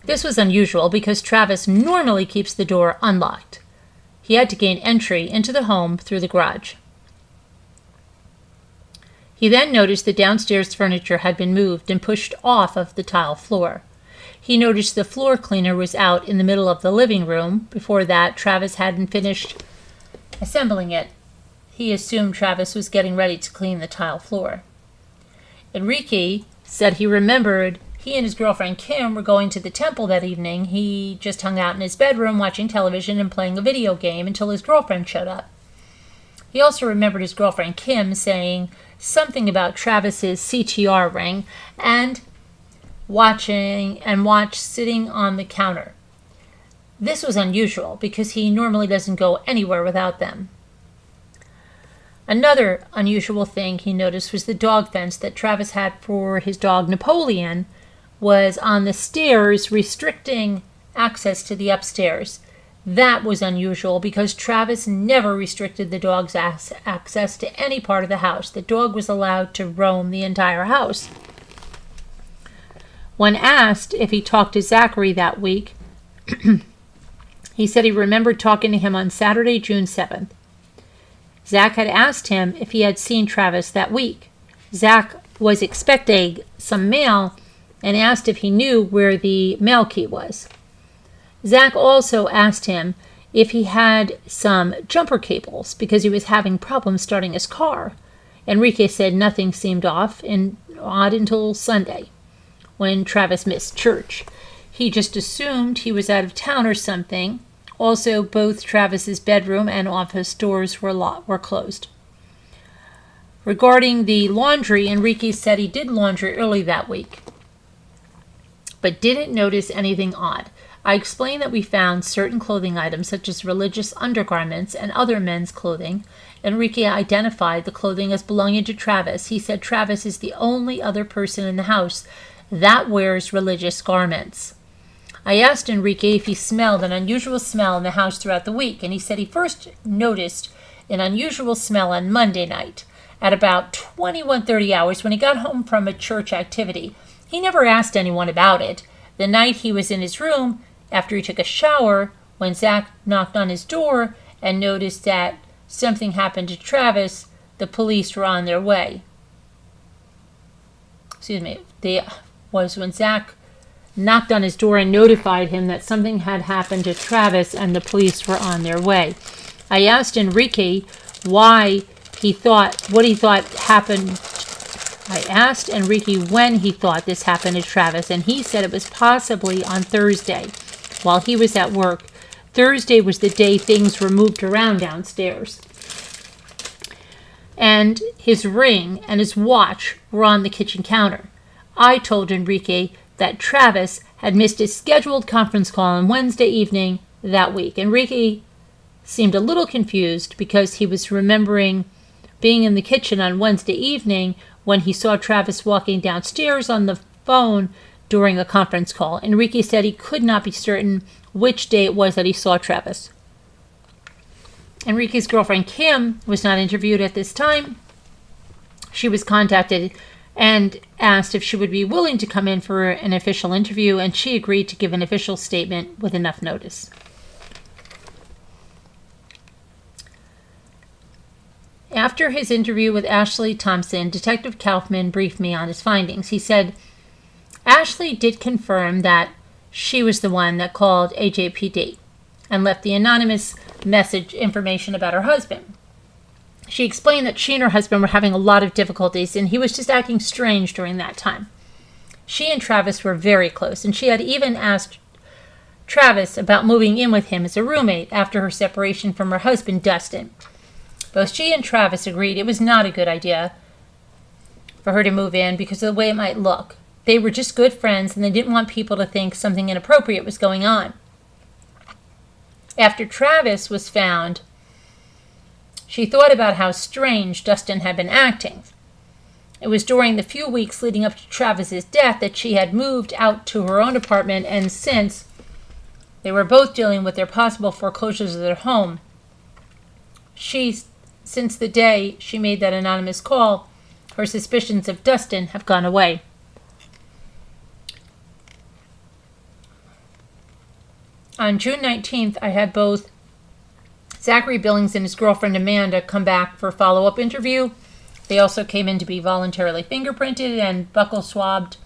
This was unusual because Travis normally keeps the door unlocked. He had to gain entry into the home through the garage. He then noticed the downstairs furniture had been moved and pushed off of the tile floor. He noticed the floor cleaner was out in the middle of the living room. Before that, Travis hadn't finished assembling it. He assumed Travis was getting ready to clean the tile floor. Enrique said he remembered he and his girlfriend Kim were going to the temple that evening. He just hung out in his bedroom watching television and playing a video game until his girlfriend showed up. He also remembered his girlfriend Kim saying something about Travis's CTR ring and watch sitting on the counter. This was unusual because he normally doesn't go anywhere without them. Another unusual thing he noticed was the dog fence that Travis had for his dog Napoleon was on the stairs, restricting access to the upstairs. That was unusual because Travis never restricted the dog's access to any part of the house. The dog was allowed to roam the entire house. When asked if he talked to Zachary that week, he said he remembered talking to him on Saturday, June 7th. Zach had asked him if he had seen Travis that week. Zach was expecting some mail and asked if he knew where the mail key was. Zach also asked him if he had some jumper cables because he was having problems starting his car. Enrique said nothing seemed odd until Sunday, when Travis missed church. He just assumed he was out of town or something. Also, both Travis's bedroom and office doors were closed. Regarding the laundry, Enrique said he did laundry early that week, but didn't notice anything odd. I explained that we found certain clothing items, such as religious undergarments and other men's clothing. Enrique identified the clothing as belonging to Travis. He said Travis is the only other person in the house that wears religious garments. I asked Enrique if he smelled an unusual smell in the house throughout the week, and he said he first noticed an unusual smell on Monday night at about 21:30 hours when he got home from a church activity. He never asked anyone about it. The night he was in his room after he took a shower, when Zach knocked on his door and noticed that something happened to Travis, the police were on their way. Was when Zach knocked on his door and notified him that something had happened to Travis and the police were on their way. I asked Enrique what he thought happened. I asked Enrique when he thought this happened to Travis, and he said it was possibly on Thursday while he was at work. Thursday was the day things were moved around downstairs. And his ring and his watch were on the kitchen counter. I told Enrique that Travis had missed his scheduled conference call on Wednesday evening that week. Enrique seemed a little confused because he was remembering being in the kitchen on Wednesday evening when he saw Travis walking downstairs on the phone during a conference call. Enrique said he could not be certain which day it was that he saw Travis. Enrique's girlfriend Kim was not interviewed at this time. She was contacted and asked if she would be willing to come in for an official interview, and she agreed to give an official statement with enough notice. After his interview with Ashley Thompson, Detective Kaufman briefed me on his findings. He said Ashley did confirm that she was the one that called AJPD and left the anonymous message information about her husband. She explained that she and her husband were having a lot of difficulties and he was just acting strange during that time. She and Travis were very close, and she had even asked Travis about moving in with him as a roommate after her separation from her husband, Dustin. Both she and Travis agreed it was not a good idea for her to move in because of the way it might look. They were just good friends, and they didn't want people to think something inappropriate was going on. After Travis was found, she thought about how strange Dustin had been acting. It was during the few weeks leading up to Travis's death that she had moved out to her own apartment, and since they were both dealing with their possible foreclosures of their home, since the day she made that anonymous call, her suspicions of Dustin have gone away. On June 19th, I had both Zachary Billings and his girlfriend Amanda come back for a follow-up interview. They also came in to be voluntarily fingerprinted and buccal swabbed.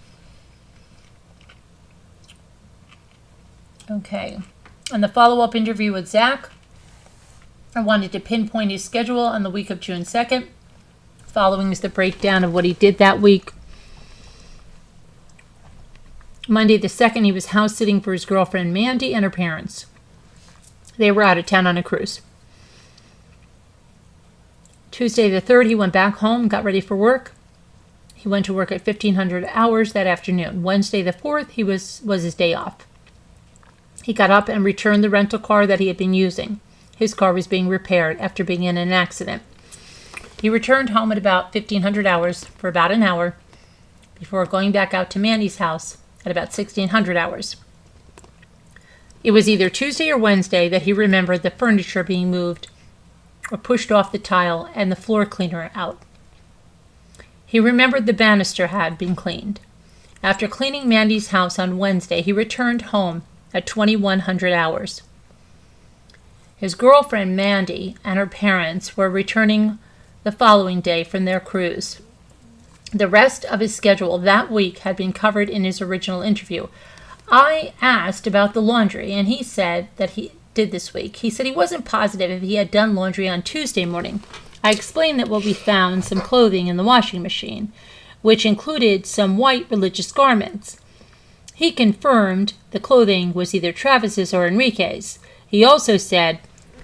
Okay. On the follow-up interview with Zach, I wanted to pinpoint his schedule on the week of June 2nd. Following is the breakdown of what he did that week. Monday the 2nd, he was house-sitting for his girlfriend Mandy and her parents. They were out of town on a cruise. Tuesday the 3rd, he went back home, got ready for work. He went to work at 1500 hours that afternoon. Wednesday the 4th, was his day off. He got up and returned the rental car that he had been using. His car was being repaired after being in an accident. He returned home at about 1500 hours for about an hour before going back out to Mandy's house at about 1600 hours. It was either Tuesday or Wednesday that he remembered the furniture being moved or pushed off the tile and the floor cleaner out. He remembered the banister had been cleaned. After cleaning Mandy's house on Wednesday, he returned home at 2100 hours. His girlfriend Mandy and her parents were returning the following day from their cruise. The rest of his schedule that week had been covered in his original interview. I asked about the laundry, and he said that he did this week. He said he wasn't positive if he had done laundry on Tuesday morning. I explained that we found some clothing in the washing machine, which included some white religious garments. He confirmed the clothing was either Travis's or Enrique's. He also said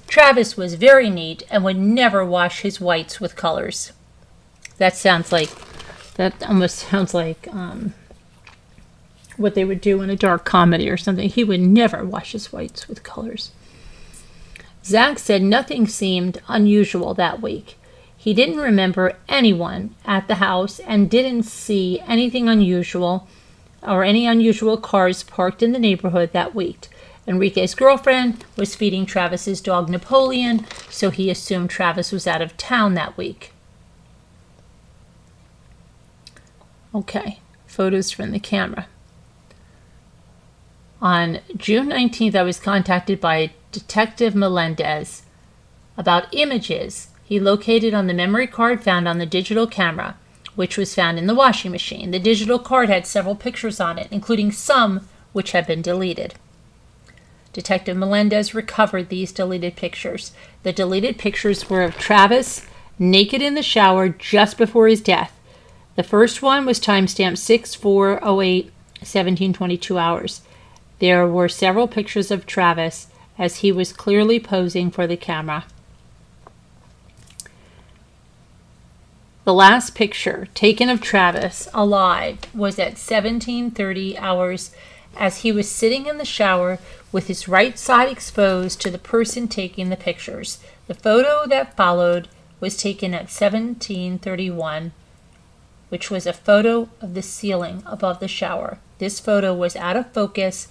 Travis was very neat and would never wash his whites with colors. That almost sounds like what they would do in a dark comedy or something. He would never wash his whites with colors. Zach said nothing seemed unusual that week. He didn't remember anyone at the house and didn't see anything unusual or any unusual cars parked in the neighborhood that week. Enrique's girlfriend was feeding Travis's dog Napoleon, so he assumed Travis was out of town that week. Okay, photos from the camera. On June 19th, I was contacted by Detective Melendez about images he located on the memory card found on the digital camera, which was found in the washing machine. The digital card had several pictures on it, including some which had been deleted. Detective Melendez recovered these deleted pictures. The deleted pictures were of Travis naked in the shower just before his death. The first one was timestamped 6/4/08, 1722 hours. There were several pictures of Travis as he was clearly posing for the camera. The last picture taken of Travis alive was at 1730 hours as he was sitting in the shower with his right side exposed to the person taking the pictures. The photo that followed was taken at 1731, which was a photo of the ceiling above the shower. This photo was out of focus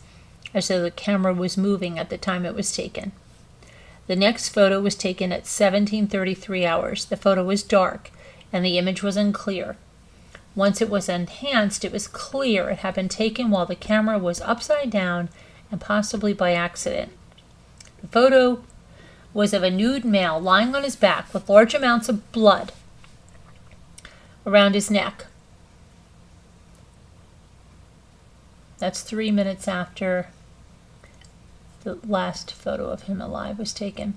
as though the camera was moving at the time it was taken. The next photo was taken at 1733 hours. The photo was dark and the image was unclear. Once it was enhanced, it was clear it had been taken while the camera was upside down and possibly by accident. The photo was of a nude male lying on his back with large amounts of blood around his neck. That's 3 minutes after the last photo of him alive was taken.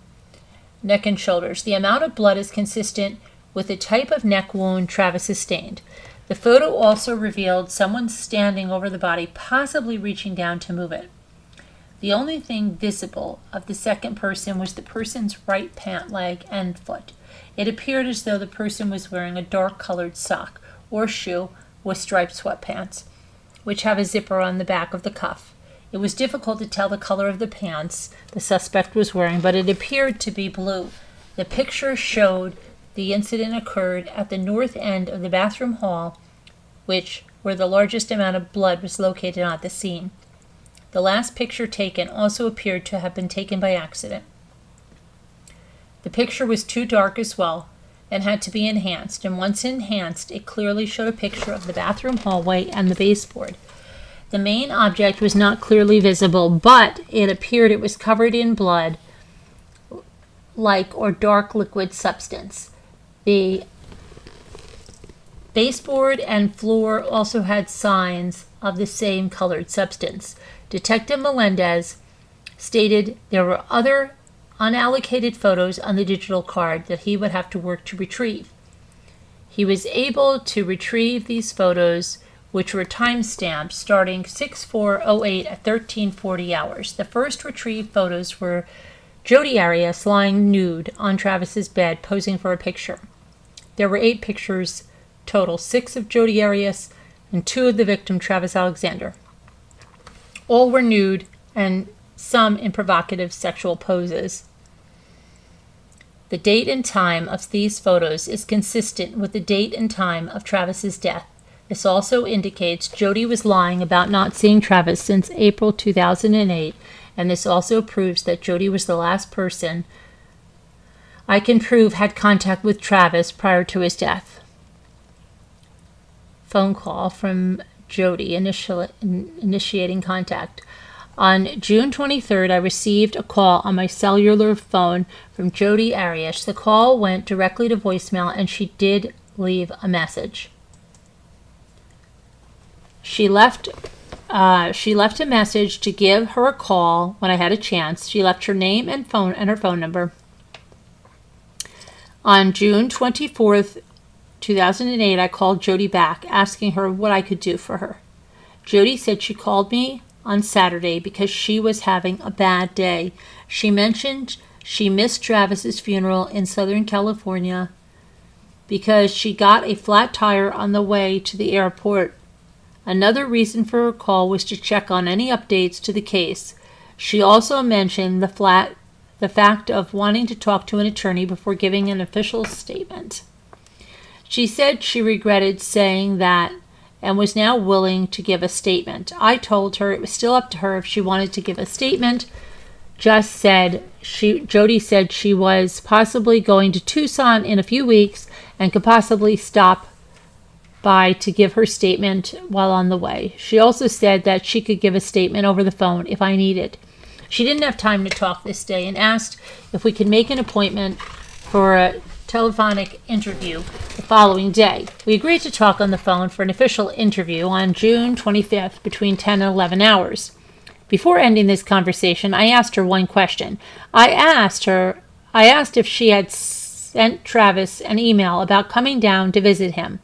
Neck and shoulders. The amount of blood is consistent with the type of neck wound Travis sustained. The photo also revealed someone standing over the body, possibly reaching down to move it. The only thing visible of the second person was the person's right pant leg and foot. It appeared as though the person was wearing a dark-colored sock or shoe with striped sweatpants, which have a zipper on the back of the cuff. It was difficult to tell the color of the pants the suspect was wearing, but it appeared to be blue. The picture showed the incident occurred at the north end of the bathroom hall, where the largest amount of blood was located at the scene. The last picture taken also appeared to have been taken by accident. The picture was too dark as well and had to be enhanced, and once enhanced, it clearly showed a picture of the bathroom hallway and the baseboard. The main object was not clearly visible, but it appeared it was covered in blood-like or dark liquid substance. The baseboard and floor also had signs of the same colored substance. Detective Melendez stated there were other unallocated photos on the digital card that he would have to work to retrieve. He was able to retrieve these photos, which were time-stamped starting 6/4/08 at 1340 hours. The first retrieved photos were Jodi Arias lying nude on Travis's bed, posing for a picture. There were 8 pictures total, 6 of Jodi Arias and 2 of the victim, Travis Alexander. All were nude and some in provocative sexual poses. The date and time of these photos is consistent with the date and time of Travis's death. This also indicates Jodi was lying about not seeing Travis since April 2008, and this also proves that Jodi was the last person I can prove had contact with Travis prior to his death. Phone call from Jodi initiating contact. On June 23rd, I received a call on my cellular phone from Jodi Arias. The call went directly to voicemail, and she did leave a message. She left She left a message to give her a call when I had a chance. She left her name and her phone number. On June 24th, 2008, I called Jodi back, asking her what I could do for her. Jodi said she called me on Saturday because she was having a bad day. She mentioned she missed Travis's funeral in Southern California because she got a flat tire on the way to the airport. Another reason for her call was to check on any updates to the case. She also mentioned the fact of wanting to talk to an attorney before giving an official statement. She said she regretted saying that and was now willing to give a statement. I told her it was still up to her if she wanted to give a statement. Jodi said she was possibly going to Tucson in a few weeks and could possibly stop by to give her statement while on the way. She also said that she could give a statement over the phone if I needed. She didn't have time to talk this day and asked if we could make an appointment for a telephonic interview the following day. We agreed to talk on the phone for an official interview on June 25th between 10 and 11 hours. Before ending this conversation, I asked her one question. I asked if she had sent Travis an email about coming down to visit him.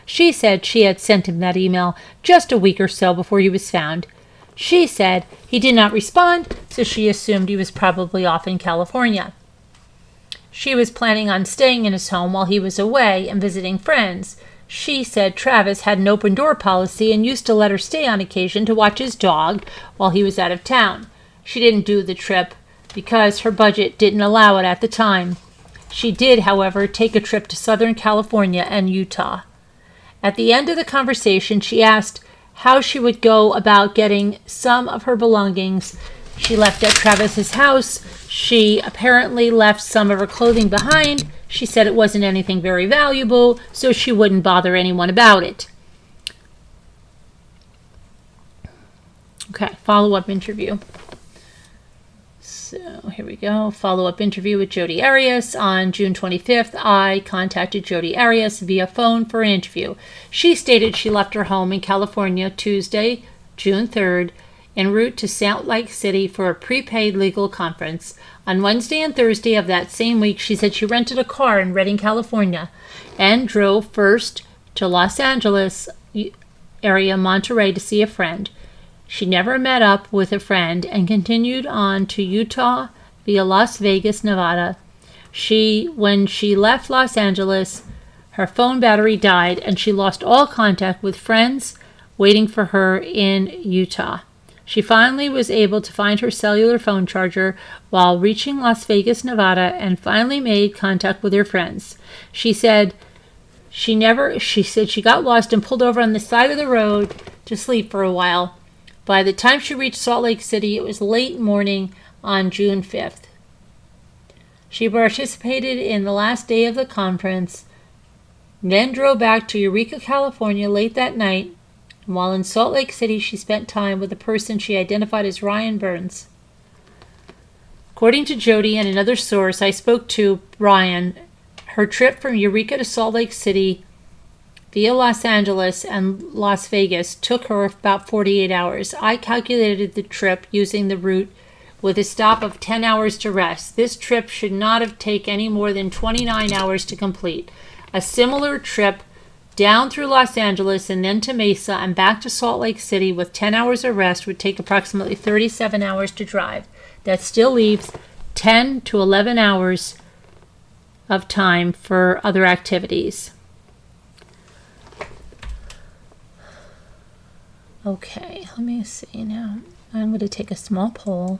She said she had sent him that email just a week or so before he was found. She said he did not respond, so she assumed he was probably off in California. She was planning on staying in his home while he was away and visiting friends. She said Travis had an open door policy and used to let her stay on occasion to watch his dog while he was out of town. She didn't do the trip because her budget didn't allow it at the time. She did, however, take a trip to Southern California and Utah. At the end of the conversation, she asked how she would go about getting some of her belongings she left at Travis's house. She apparently left some of her clothing behind. She said it wasn't anything very valuable, so she wouldn't bother anyone about it. Okay, follow-up interview. So here we go. Follow-up interview with Jodi Arias. On June 25th, I contacted Jodi Arias via phone for an interview. She stated she left her home in California Tuesday, June 3rd, en route to Salt Lake City for a prepaid legal conference. On Wednesday and Thursday of that same week, she said she rented a car in Redding, California, and drove first to Los Angeles area, Monterey, to see a friend. She never met up with a friend and continued on to Utah via Las Vegas, Nevada. When she left Los Angeles, her phone battery died and she lost all contact with friends waiting for her in Utah. She finally was able to find her cellular phone charger while reaching Las Vegas, Nevada, and finally made contact with her friends. She said she got lost and pulled over on the side of the road to sleep for a while. By the time she reached Salt Lake City, it was late morning on June 5th. She participated in the last day of the conference, then drove back to Eureka, California late that night. And while in Salt Lake City, she spent time with a person she identified as Ryan Burns. According to Jodi and another source I spoke to, Ryan, her trip from Eureka to Salt Lake City via Los Angeles and Las Vegas took her about 48 hours. I calculated the trip using the route with a stop of 10 hours to rest. This trip should not have taken any more than 29 hours to complete. A similar trip down through Los Angeles and then to Mesa and back to Salt Lake City with 10 hours of rest would take approximately 37 hours to drive. That still leaves 10 to 11 hours of time for other activities. Okay, let me see now. I'm going to take a small poll.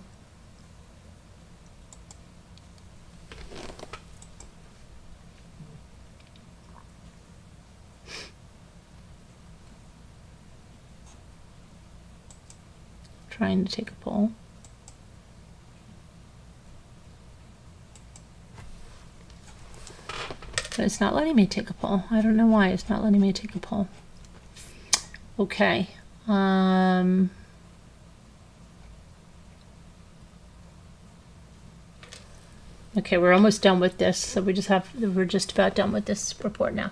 Trying to take a poll. But it's not letting me take a poll. I don't know why it's not letting me take a poll. Okay. Okay, we're almost done with this. So we're just about done with this report now.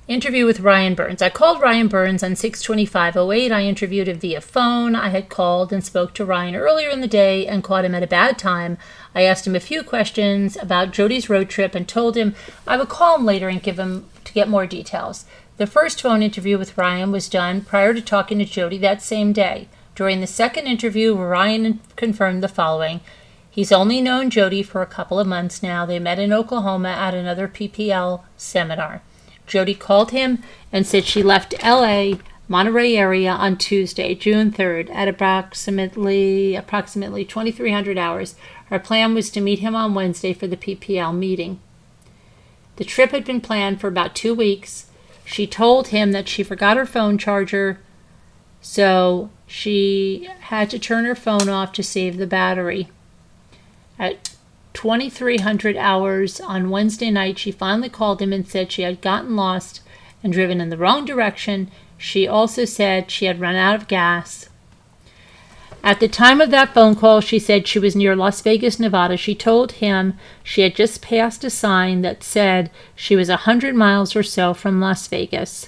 Interview with Ryan Burns. I called Ryan Burns on 6/25/08. I interviewed him via phone. I had called and spoke to Ryan earlier in the day and caught him at a bad time. I asked him a few questions about Jodi's road trip and told him I would call him later and get more details. The first phone interview with Ryan was done prior to talking to Jodi that same day. During the second interview, Ryan confirmed the following. He's only known Jodi for a couple of months now. They met in Oklahoma at another PPL seminar. Jodi called him and said she left LA, Monterey area on Tuesday, June 3rd at approximately 2300 hours. Her plan was to meet him on Wednesday for the PPL meeting. The trip had been planned for about 2 weeks. She told him that she forgot her phone charger, so she had to turn her phone off to save the battery. At 2300 hours on Wednesday night, she finally called him and said she had gotten lost and driven in the wrong direction. She also said she had run out of gas. At the time of that phone call, she said she was near Las Vegas, Nevada. She told him she had just passed a sign that said she was 100 miles or so from Las Vegas.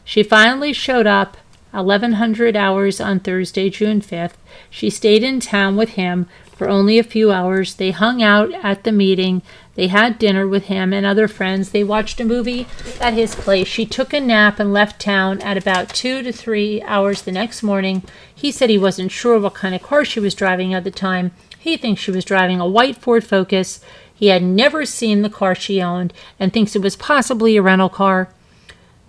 She finally showed up 1100 hours on Thursday, June 5th. She stayed in town with him for only a few hours. They hung out at the meeting. They had dinner with him and other friends. They watched a movie at his place. She took a nap and left town at about 2 to 3 hours the next morning. He said he wasn't sure what kind of car she was driving at the time. He thinks she was driving a white Ford Focus. He had never seen the car she owned and thinks it was possibly a rental car.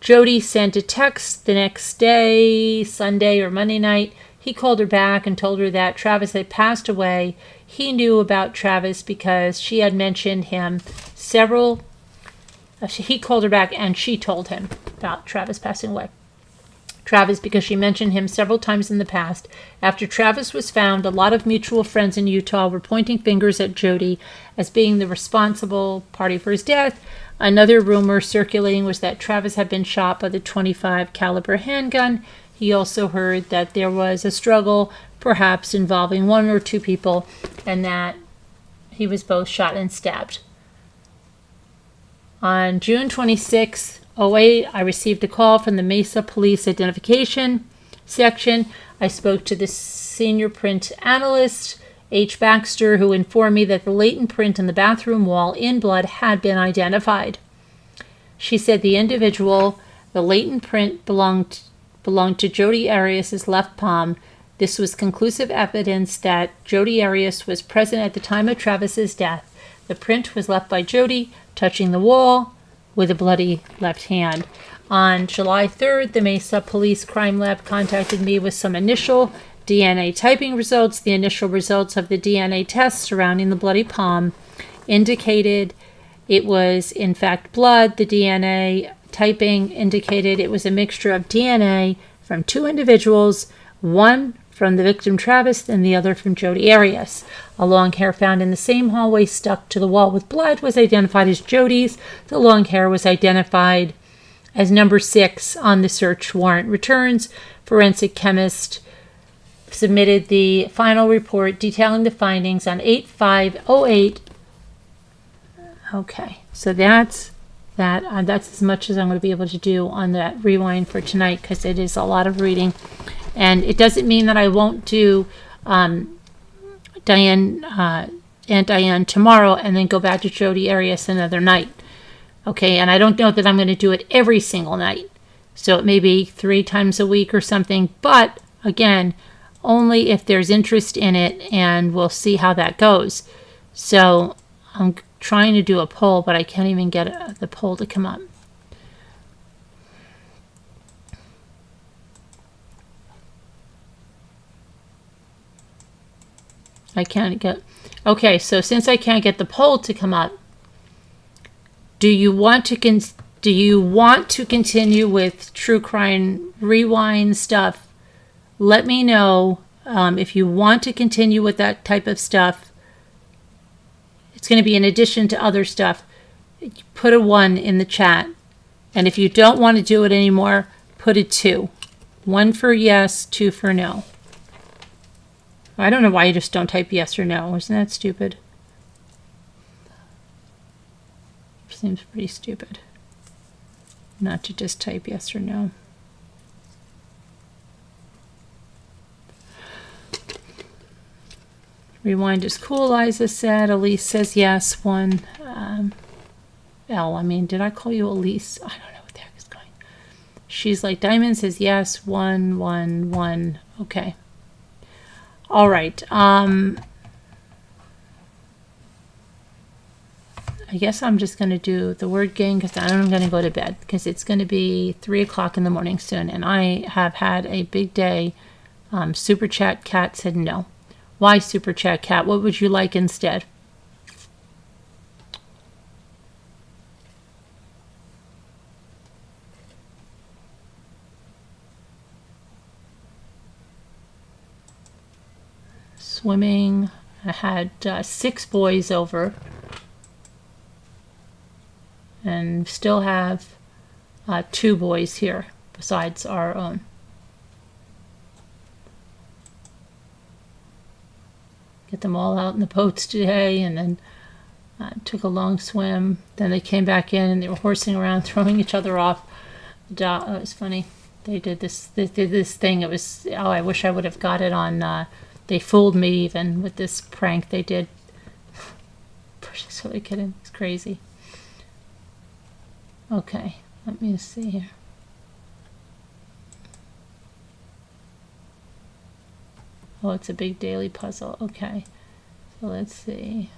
Jodi sent a text the next day, Sunday or Monday night. He called her back and told her that Travis had passed away. He knew about Travis because she had mentioned him several. He called her back and she told him about Travis passing away. Travis because she mentioned him several times in the past. After Travis was found, a lot of mutual friends in Utah were pointing fingers at Jodi as being the responsible party for his death. Another rumor circulating was that Travis had been shot by the .25 caliber handgun. He also heard that there was a struggle, perhaps involving one or two people, and that he was both shot and stabbed. On June 26, 2008, I received a call from the Mesa Police Identification Section. I spoke to the senior print analyst, H. Baxter, who informed me that the latent print in the bathroom wall in blood had been identified. She said the individual, the latent print belonged to Jodi Arias' left palm. This was conclusive evidence that Jodi Arias was present at the time of Travis's death. The print was left by Jodi, touching the wall with a bloody left hand. On July 3rd, the Mesa Police Crime Lab contacted me with some initial DNA typing results. The initial results of the DNA test surrounding the bloody palm indicated it was, in fact, blood. The DNA typing indicated it was a mixture of DNA from two individuals, one from the victim Travis and the other from Jodi Arias. A long hair found in the same hallway stuck to the wall with blood was identified as Jodi's. The long hair was identified as number 6 on the search warrant returns. Forensic chemist submitted the final report detailing the findings on 8/5/08. Okay, so that's that. That's as much as I'm going to be able to do on that rewind for tonight because it is a lot of reading. And it doesn't mean that I won't do Aunt Diane tomorrow and then go back to Jodi Arias another night. Okay, and I don't know that I'm going to do it every single night. So it may be 3 times a week or something. But again, only if there's interest in it, and we'll see how that goes. So I'm trying to do a poll, but I can't even get the poll to come up. I can't get... Okay, so since I can't get the poll to come up, do you want to continue with True Crime Rewind stuff? Let me know if you want to continue with that type of stuff. It's going to be in addition to other stuff. Put a 1 in the chat. And if you don't want to do it anymore, put a 2. 1 for yes, 2 for no. I don't know why you just don't type yes or no. Isn't that stupid? Seems pretty stupid. not to just type yes or no. Rewind is cool, Liza said. Elise says yes. One. L, I mean, did I call you Elise? I don't know what the heck is going. She's like, Diamond says yes. 1, 1, 1. Okay. All right. I guess I'm just going to do the word game because I'm going to go to bed because it's going to be 3 o'clock in the morning soon. And I have had a big day. Super Chat Cat said no. Why Super Chat Cat? What would you like instead? Swimming. I had 6 boys over. And still have 2 boys here besides our own. Get them all out in the boats today, and then took a long swim. Then they came back in and they were horsing around, throwing each other off. It was funny. They did this thing. It was, oh, I wish I would have got it on. They fooled me even with this prank they did. Just really kidding. It's crazy. Okay, let me see here. Oh, it's a big daily puzzle. Okay, so let's see.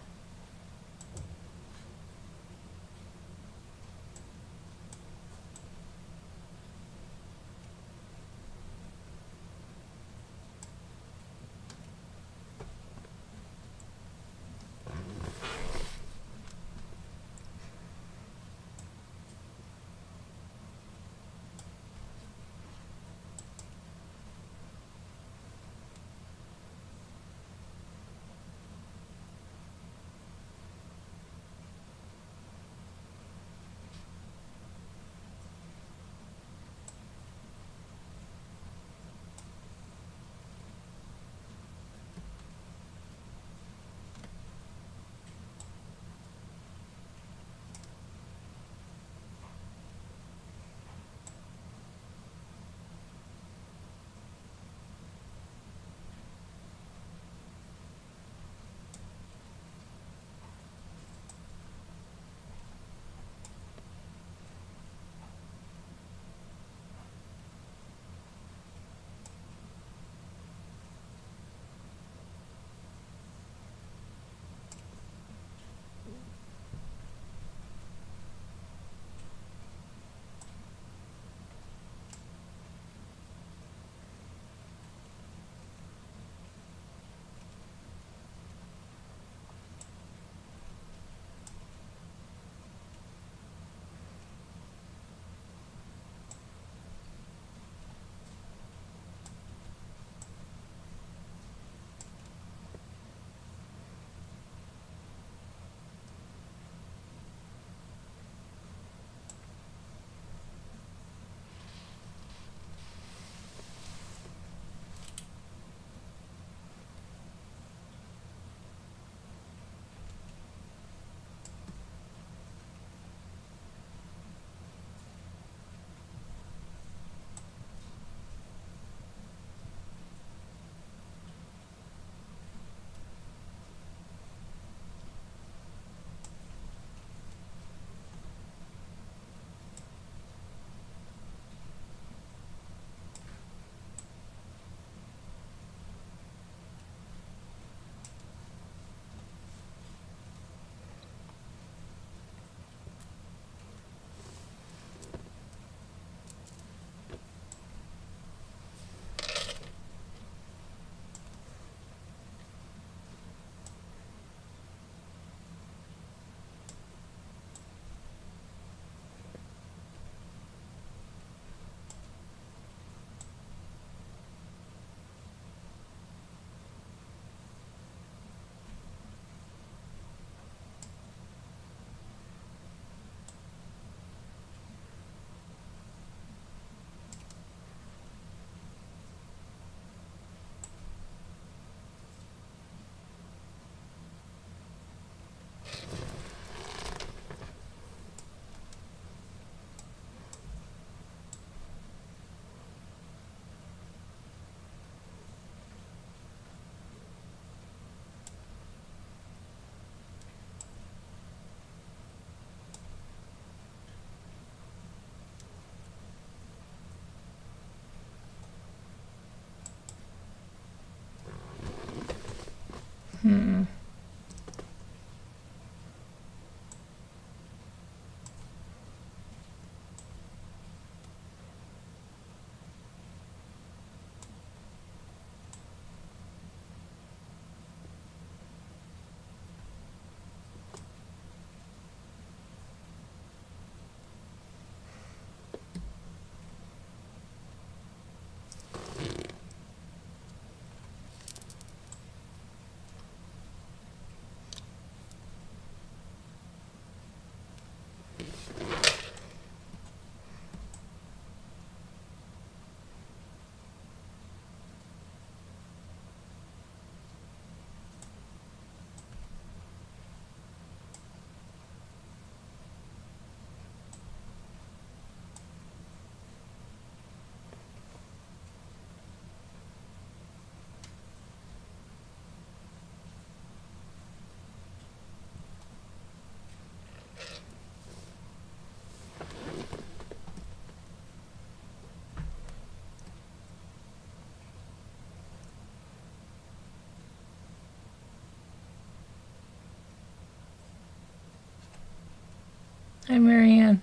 Hi, Marianne.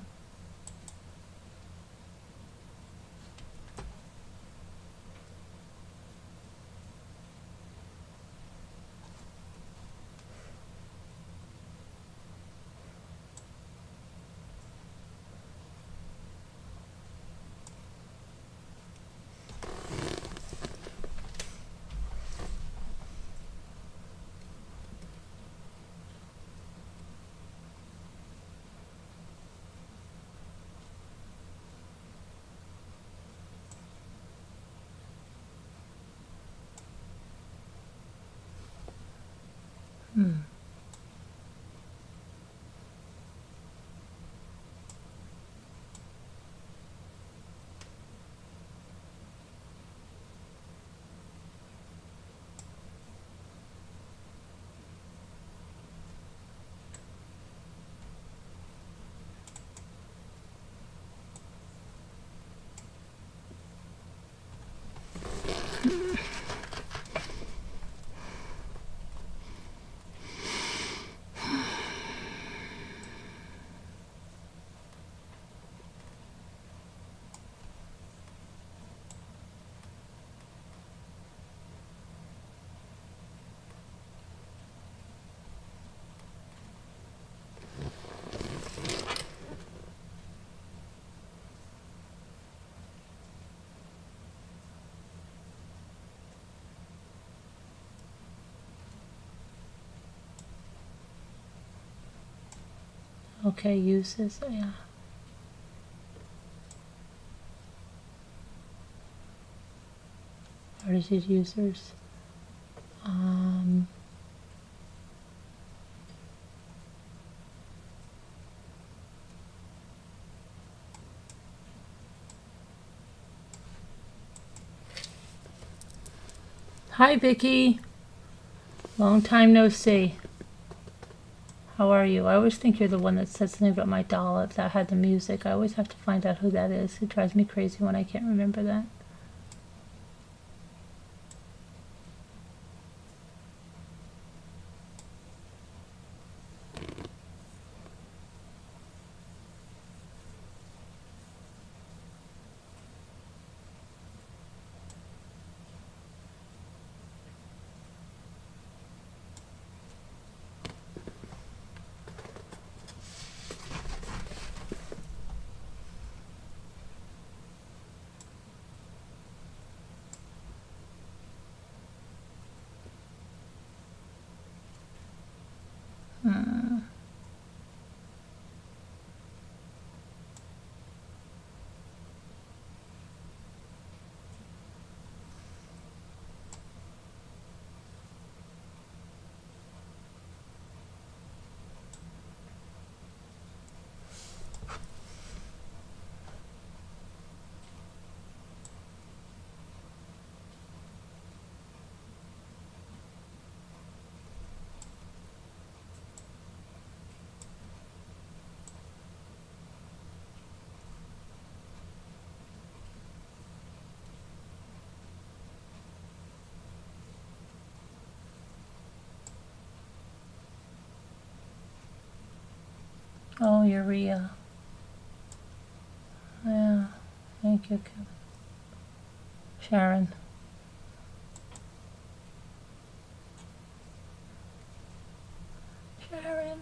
Okay, uses, yeah. Artist users. Hi, Vicky. Long time no see. How are you? I always think you're the one that said something about my doll if that had the music. I always have to find out who that is. It drives me crazy when I can't remember that. Oh, urea. Yeah, thank you, Kevin. Sharon. Sharon.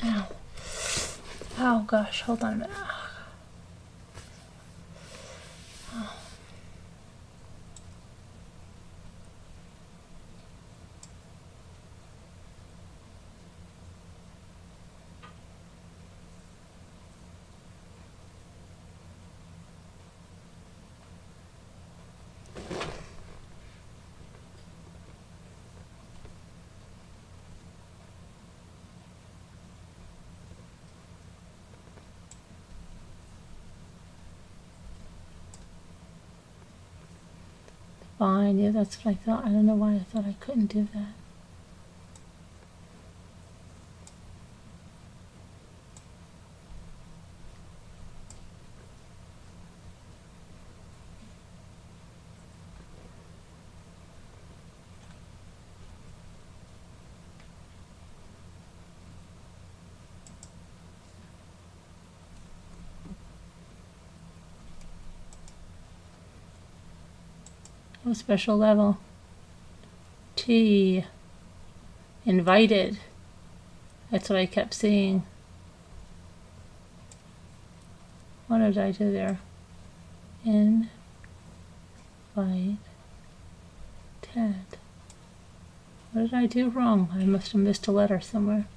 Ow. Oh gosh, hold on a minute. Fine, yeah, that's what I thought. I don't know why I thought I couldn't do that. Oh, special level. T. Invited. That's what I kept seeing. What did I do there? Invite Ted. What did I do wrong? I must have missed a letter somewhere.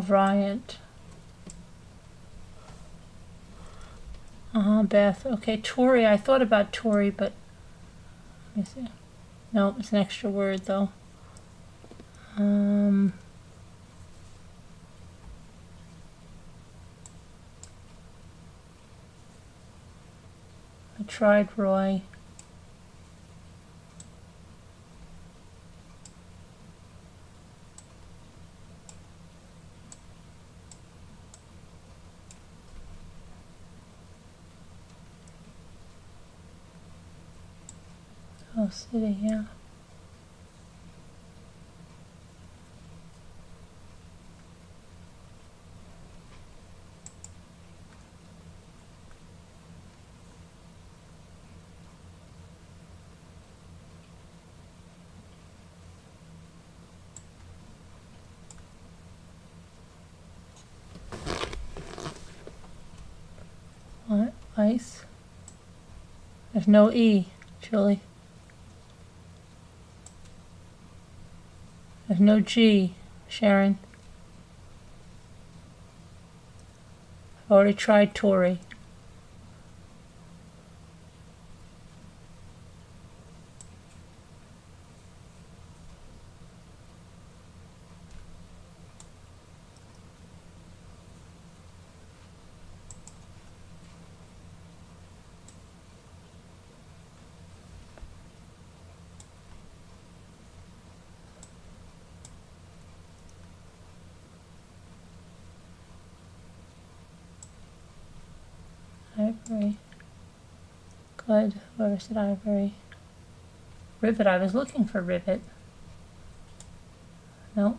Bryant. Beth. Okay, Tori. I thought about Tori, but let me see. No, it's an extra word though. I tried Roy. Oh, City, yeah. What? Ice? There's no E, Julie. There's no G, Sharon. I've already tried Tori. Ivory. Good. Whoever said ivory. Rivet. I was looking for rivet. Nope.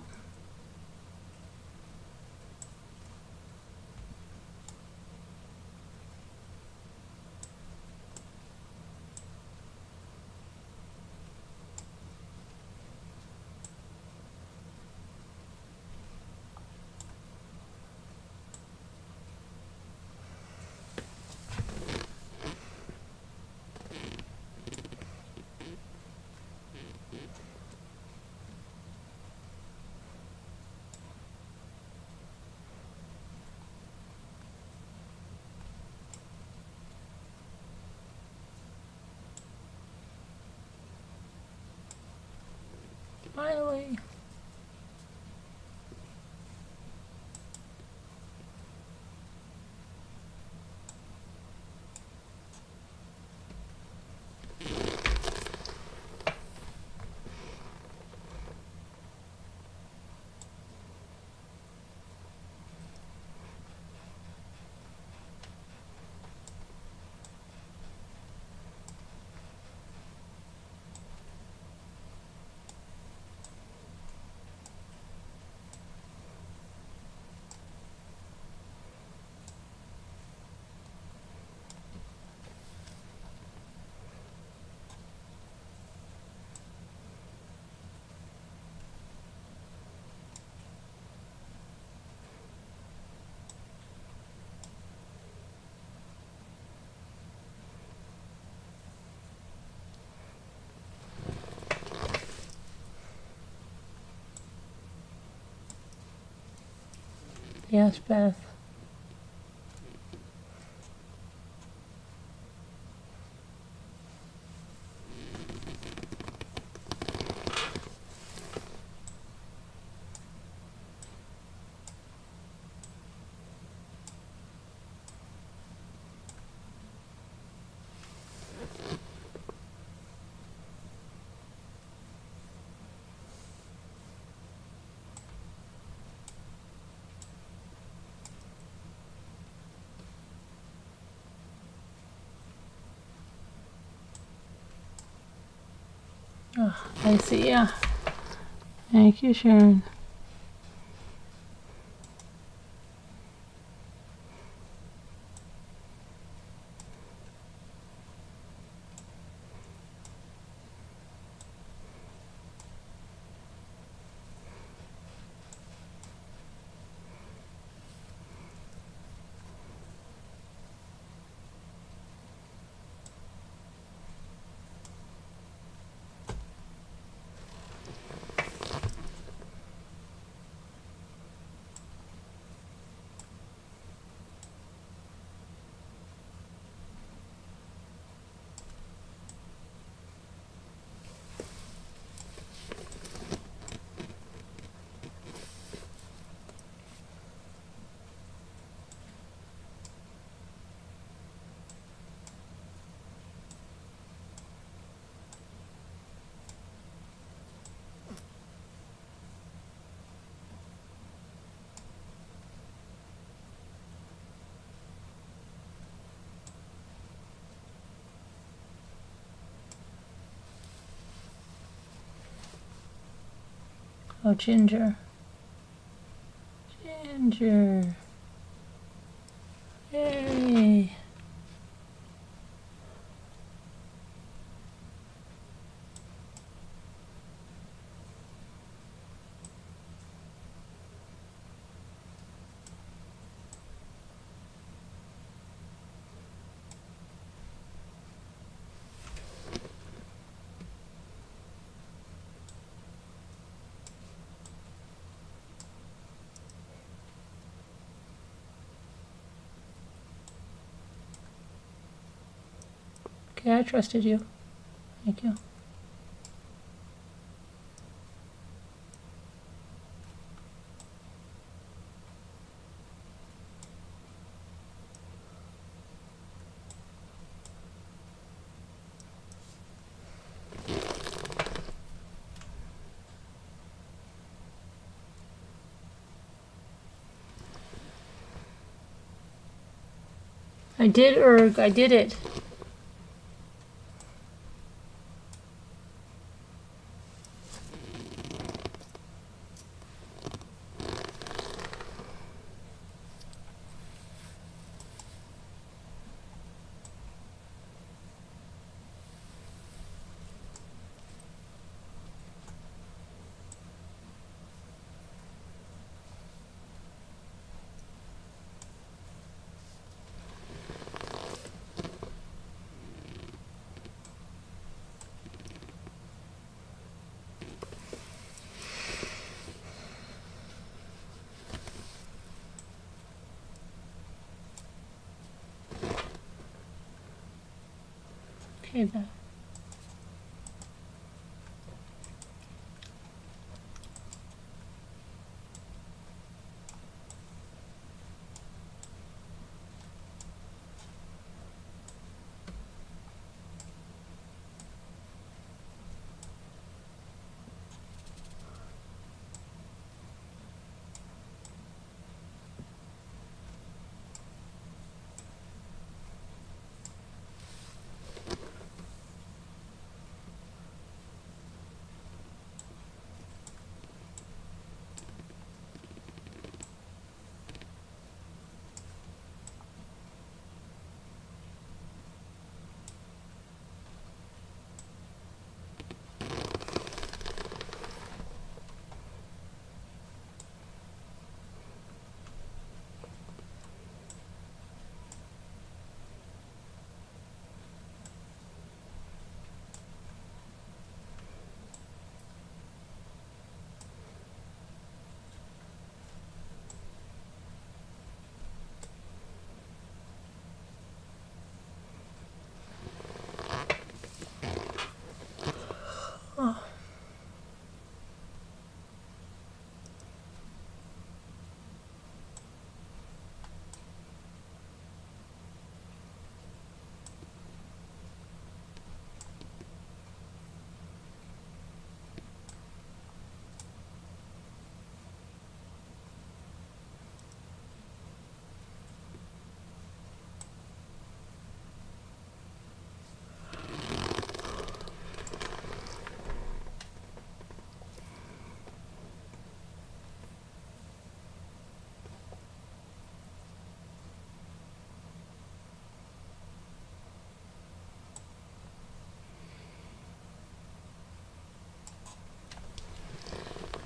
Finally. Yes, Beth. Oh, I see, yeah. Thank you, Sharon. Oh, Ginger. Ginger. Yay. Okay, I trusted you. Thank you. I did, Erg. I did it. Okay, then.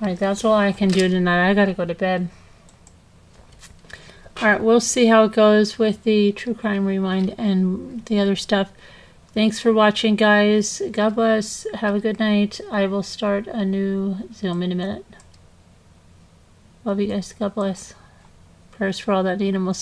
Alright, that's all I can do tonight. I gotta go to bed. Alright, we'll see how it goes with the True Crime Rewind and the other stuff. Thanks for watching, guys. God bless. Have a good night. I will start a new Zoom in a minute. Love you guys. God bless. Prayers for all that need them. We'll see